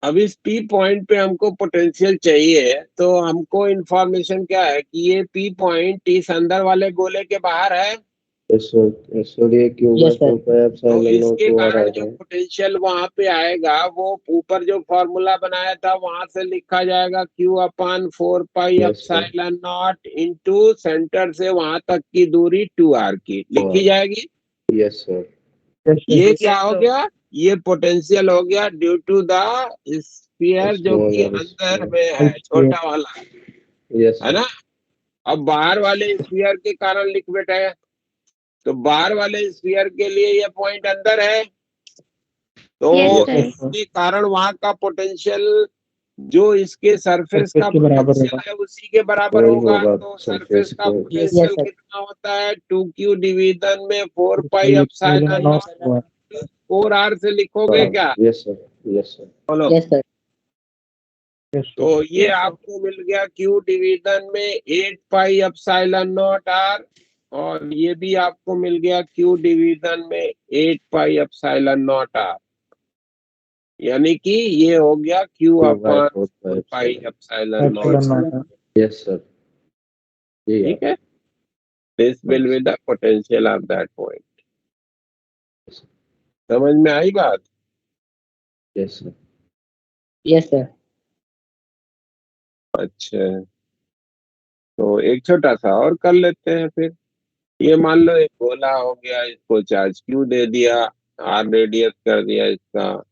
अब इस P पॉइंट पे हमको पोटेंशियल चाहिए, तो हमको इंफॉर्मेशन क्या है कि ये P पॉइंट इस अंदर वाले गोले के बाहर है। Yes, sir. Yes, sir. ये Q by Yes, sir. 4 pi तो epsilon naught इसके 2R कारण आ जो जाए। पोटेंशियल वहां पे आएगा, वो ऊपर जो फॉर्मूला बनाया था वहां से लिखा जाएगा Q upon 4 pi Yes, sir. Epsilon not into centre से वहां तक की दूरी 2R की लिखी जाएगी। Yes, sir. Yes, sir. ये क्या हो गया, ये पोटेंशियल हो गया ड्यू टू द स्फीयर जो Small कि r अंदर square. में है, छोटा वाला, Yes, है sir. ना। अब बाहर वाले स्फीयर के कारण लिख बेटा है, तो बाहर वाले स्फीयर के लिए ये पॉइंट अंदर है, तो Yes, sir. इसके कारण वहां का पोटेंशियल जो इसके सरफेस का सरफेस के बराबर पोटेंशियल होगा। है उसी के बराबर वही होगा। होगा तो सरफेस सरफेस का पे। Yes, potential sir. कितना होता है, 2Q डिवीजन में 4 pi pi epsilon epsilon naught naught 4R से लिखोगे क्या, Yes, sir. Yes, sir. बोलो। Yes, sir. तो ये आपको मिल गया Q डिवीजन में 8 पाई एप्सिलॉन नॉट R, और ये भी आपको मिल गया Q डिवीजन में 8 पाई एप्सिलॉन नॉट R, यानी कि ये हो गया Q Q by upon 4 pi 4 pi epsilon. Epsilon not. Epsilon not. Yes, sir. ठीक है, this will be the potential of that point. समझ में आई बात। Yes, sir. Yes, sir. अच्छा, तो एक छोटा सा और कर लेते हैं फिर। ये मान लो एक गोला हो गया, इसको चार्ज क्यू दे दिया, आर रेडियस कर दिया इसका।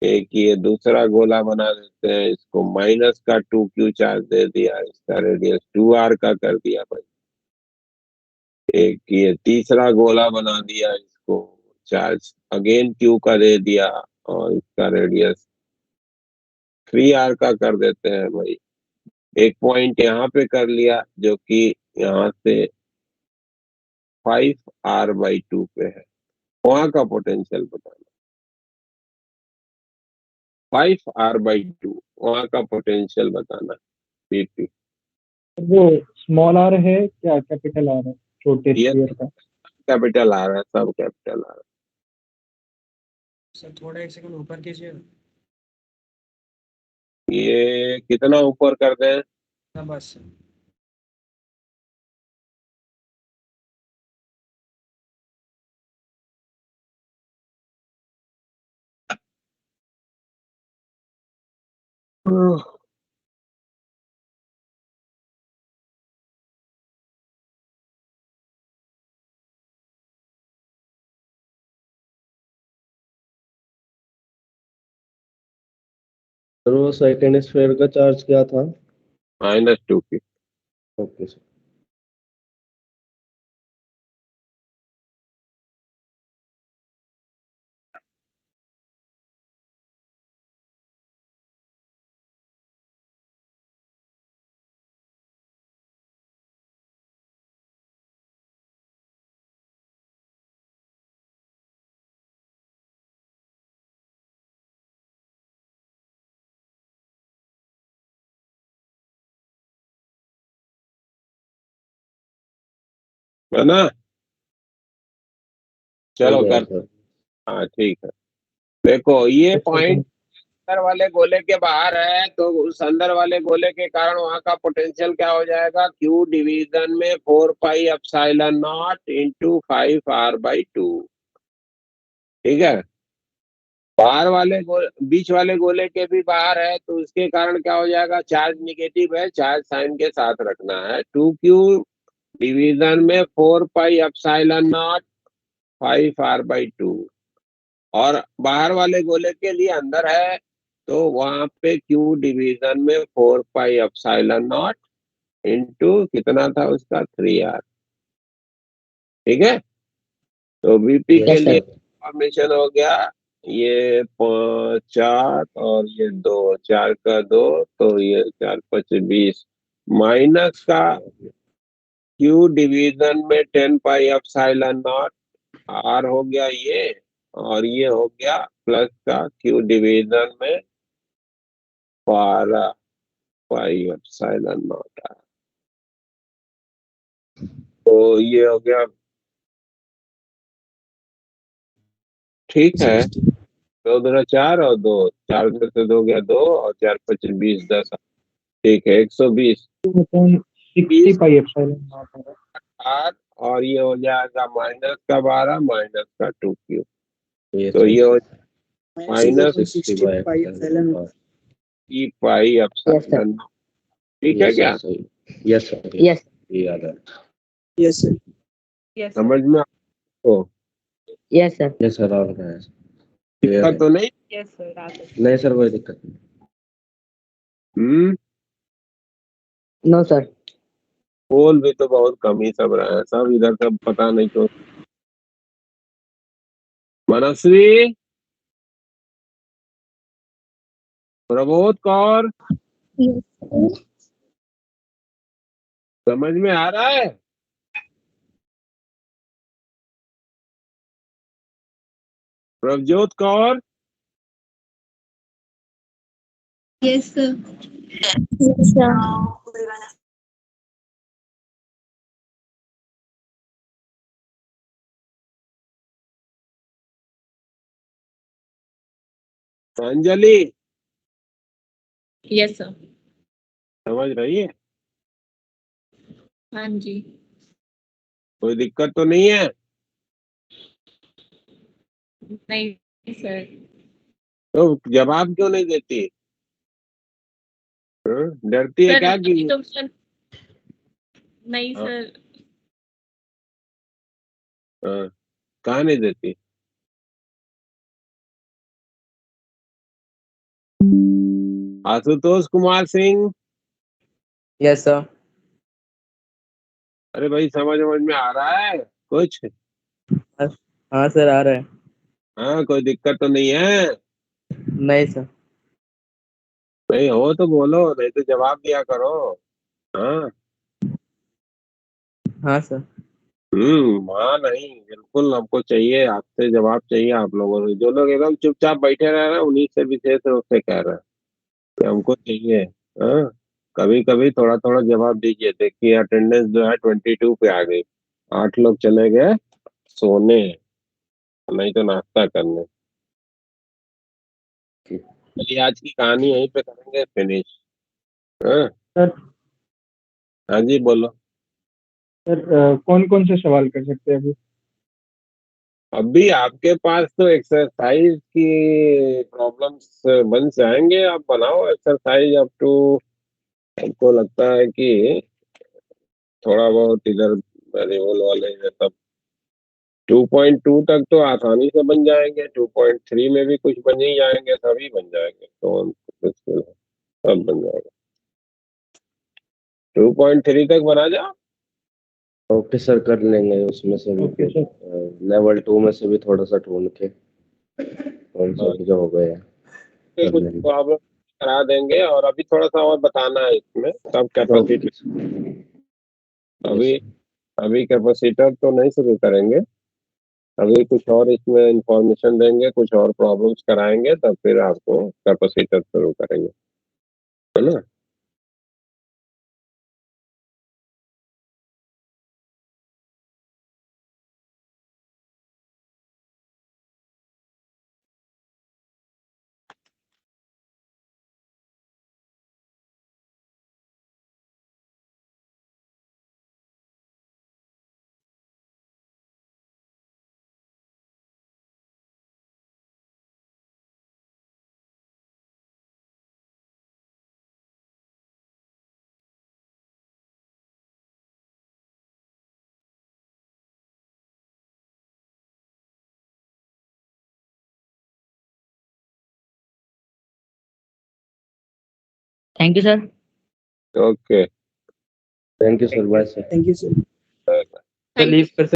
एक ये दूसरा गोला बना देते हैं, इसको माइनस का 2Q चार्ज दे दिया, इसका रेडियस 2R का कर दिया भाई। एक ये तीसरा गोला बना दिया, इसको चार्ज अगेन Q का दे दिया और इसका रेडियस 3R का कर देते हैं भाई। एक पॉइंट यहाँ पे कर लिया जो कि यहाँ से 5R/2 पे है, वहां का पोटेंशियल बताना। 5R/2 वहां का पोटेंशियल बताना, Vp। वो स्मॉल आर है क्या कैपिटल आर है छोटे ये स्फीयर का? कैपिटल आ रहा है, सब कैपिटल आ रहा सर थोड़ा एक सेकंड ऊपर कीजिए। है। ये कितना ऊपर कर दें? हाँ बस। सर वो सेकंड स्फीयर का चार्ज क्या था? -2P। Okay sir. है ना? चलो हो गया कर। सर। हाँ ठीक है। देखो ये अच्छा, पॉइंट अंदर वाले गोले के बाहर है, तो उस अंदर वाले गोले के कारण वहां का पोटेंशियल क्या हो जाएगा? Q डिवीजन में 4πε0 इंटू 5R/2। ठीक है। बाहर वाले बीच वाले गोले के भी बाहर है, तो उसके कारण क्या हो जाएगा? चार्ज निगेटिव है, चार्ज साइन के साथ रखना है। 2Q डिवीजन में 4πε0 5R/2, और बाहर वाले गोले के लिए अंदर है, तो वहां पे Q डिवीजन में 4πε0 इंटू कितना था उसका? 3R। ठीक है। तो Vp के Yes, लिए sir. फॉर्मेशन हो गया ये 4 और ये 2, 4 का 2, तो ये 4 5 20, माइनस का Q डिवीजन में 10πε0 R हो गया ये, और ये हो गया प्लस का Q डिवीजन में 12πε0 R। तो ये हो गया। ठीक है। 2 दूना 4 और 2, 4 में से 2 गया 2 और 4 5 20 10। ठीक है, 120 60 पाई एप्सिलॉन नॉट है। R, और ये हो जाएगा माइनस का 12 माइनस का 2Q। ये तो ये हो माइनस 60/4। E pi epsilon. ठीक है क्या? Yes sir. Yes. ये याद है। Yes sir. यस समझ में आपको Yes, sir. यस सर, आ रहा है। दिक्कत तो नहीं? Yes sir. नहीं सर, कोई दिक्कत नहीं। हम्म। No, sir. पोल भी तो बहुत कम ही सब रहे हैं, सब इधर सब पता नहीं क्यों। मनस्वी, प्रबोध कौर, समझ में आ रहा है? Prabhjot Kaur, yes sir. Yes sir. Anjali, yes sir. समझ रही है? हाँ जी। कोई दिक्कत तो नहीं है? नहीं सर। तो जवाब क्यों नहीं देती? डरती है सर क्या कि तो सर नहीं हाँ। सर, हाँ, कहाँ नहीं देती? Ashutosh Kumar Singh, yes sir. अरे भाई समझ समझ में आ रहा है कुछ? हाँ सर, आ रहा है। हाँ, कोई दिक्कत तो नहीं है? नहीं सर। नहीं हो तो बोलो, नहीं तो जवाब दिया करो। हाँ। हाँ सर। हाँ नहीं, बिल्कुल हमको चाहिए, आपसे जवाब चाहिए। आप लोगों से, जो लोग एकदम चुपचाप बैठे रह रहे हैं, उन्हीं से विशेष रूप से कह रहे हैं कि हमको चाहिए। हाँ, कभी कभी थोड़ा थोड़ा जवाब दीजिए। देखिए अटेंडेंस जो है 22 पे आ गई। 8 लोग चले गए सोने, नहीं तो नाश्ता करने। चलिए आज की कहानी यहीं पे करेंगे फिनिश। हाँ। सर हाँ जी बोलो। सर कौन कौन से सवाल कर सकते हैं अभी? अभी आपके पास तो एक्सरसाइज की प्रॉब्लम्स बन जाएंगे, आप बनाओ एक्सरसाइज अप टू। हमको लगता है कि थोड़ा बहुत इधर मैनुअल वाले ये सब 2.2 तक तो आसानी से बन जाएंगे। 2.3 में भी कुछ बन ही जाएंगे, सभी बन जाएंगे, तो मुश्किल है, सब बन जाएगा। 2.3 तक बना जाओ। ओके सर, कर लेंगे उसमें से भी ओके फिर। सर। लेवल 2 में से भी थोड़ा सा ढूंढ के कौन सा जो हो गया कर कुछ लेंगे। प्रॉब्लम करा देंगे। और अभी थोड़ा सा और बताना है इसमें, सब कैपेसिटी। यस अभी अभी कैपेसिटर तो नहीं शुरू करेंगे। अभी कुछ और इसमें इंफॉर्मेशन देंगे, कुछ और प्रॉब्लम्स कराएंगे, तब फिर आपको कैपेसिटर शुरू करेंगे, है ना? Thank you sir. Okay. Thank you sir, bye sir. Thank you sir. Thank leave you. कर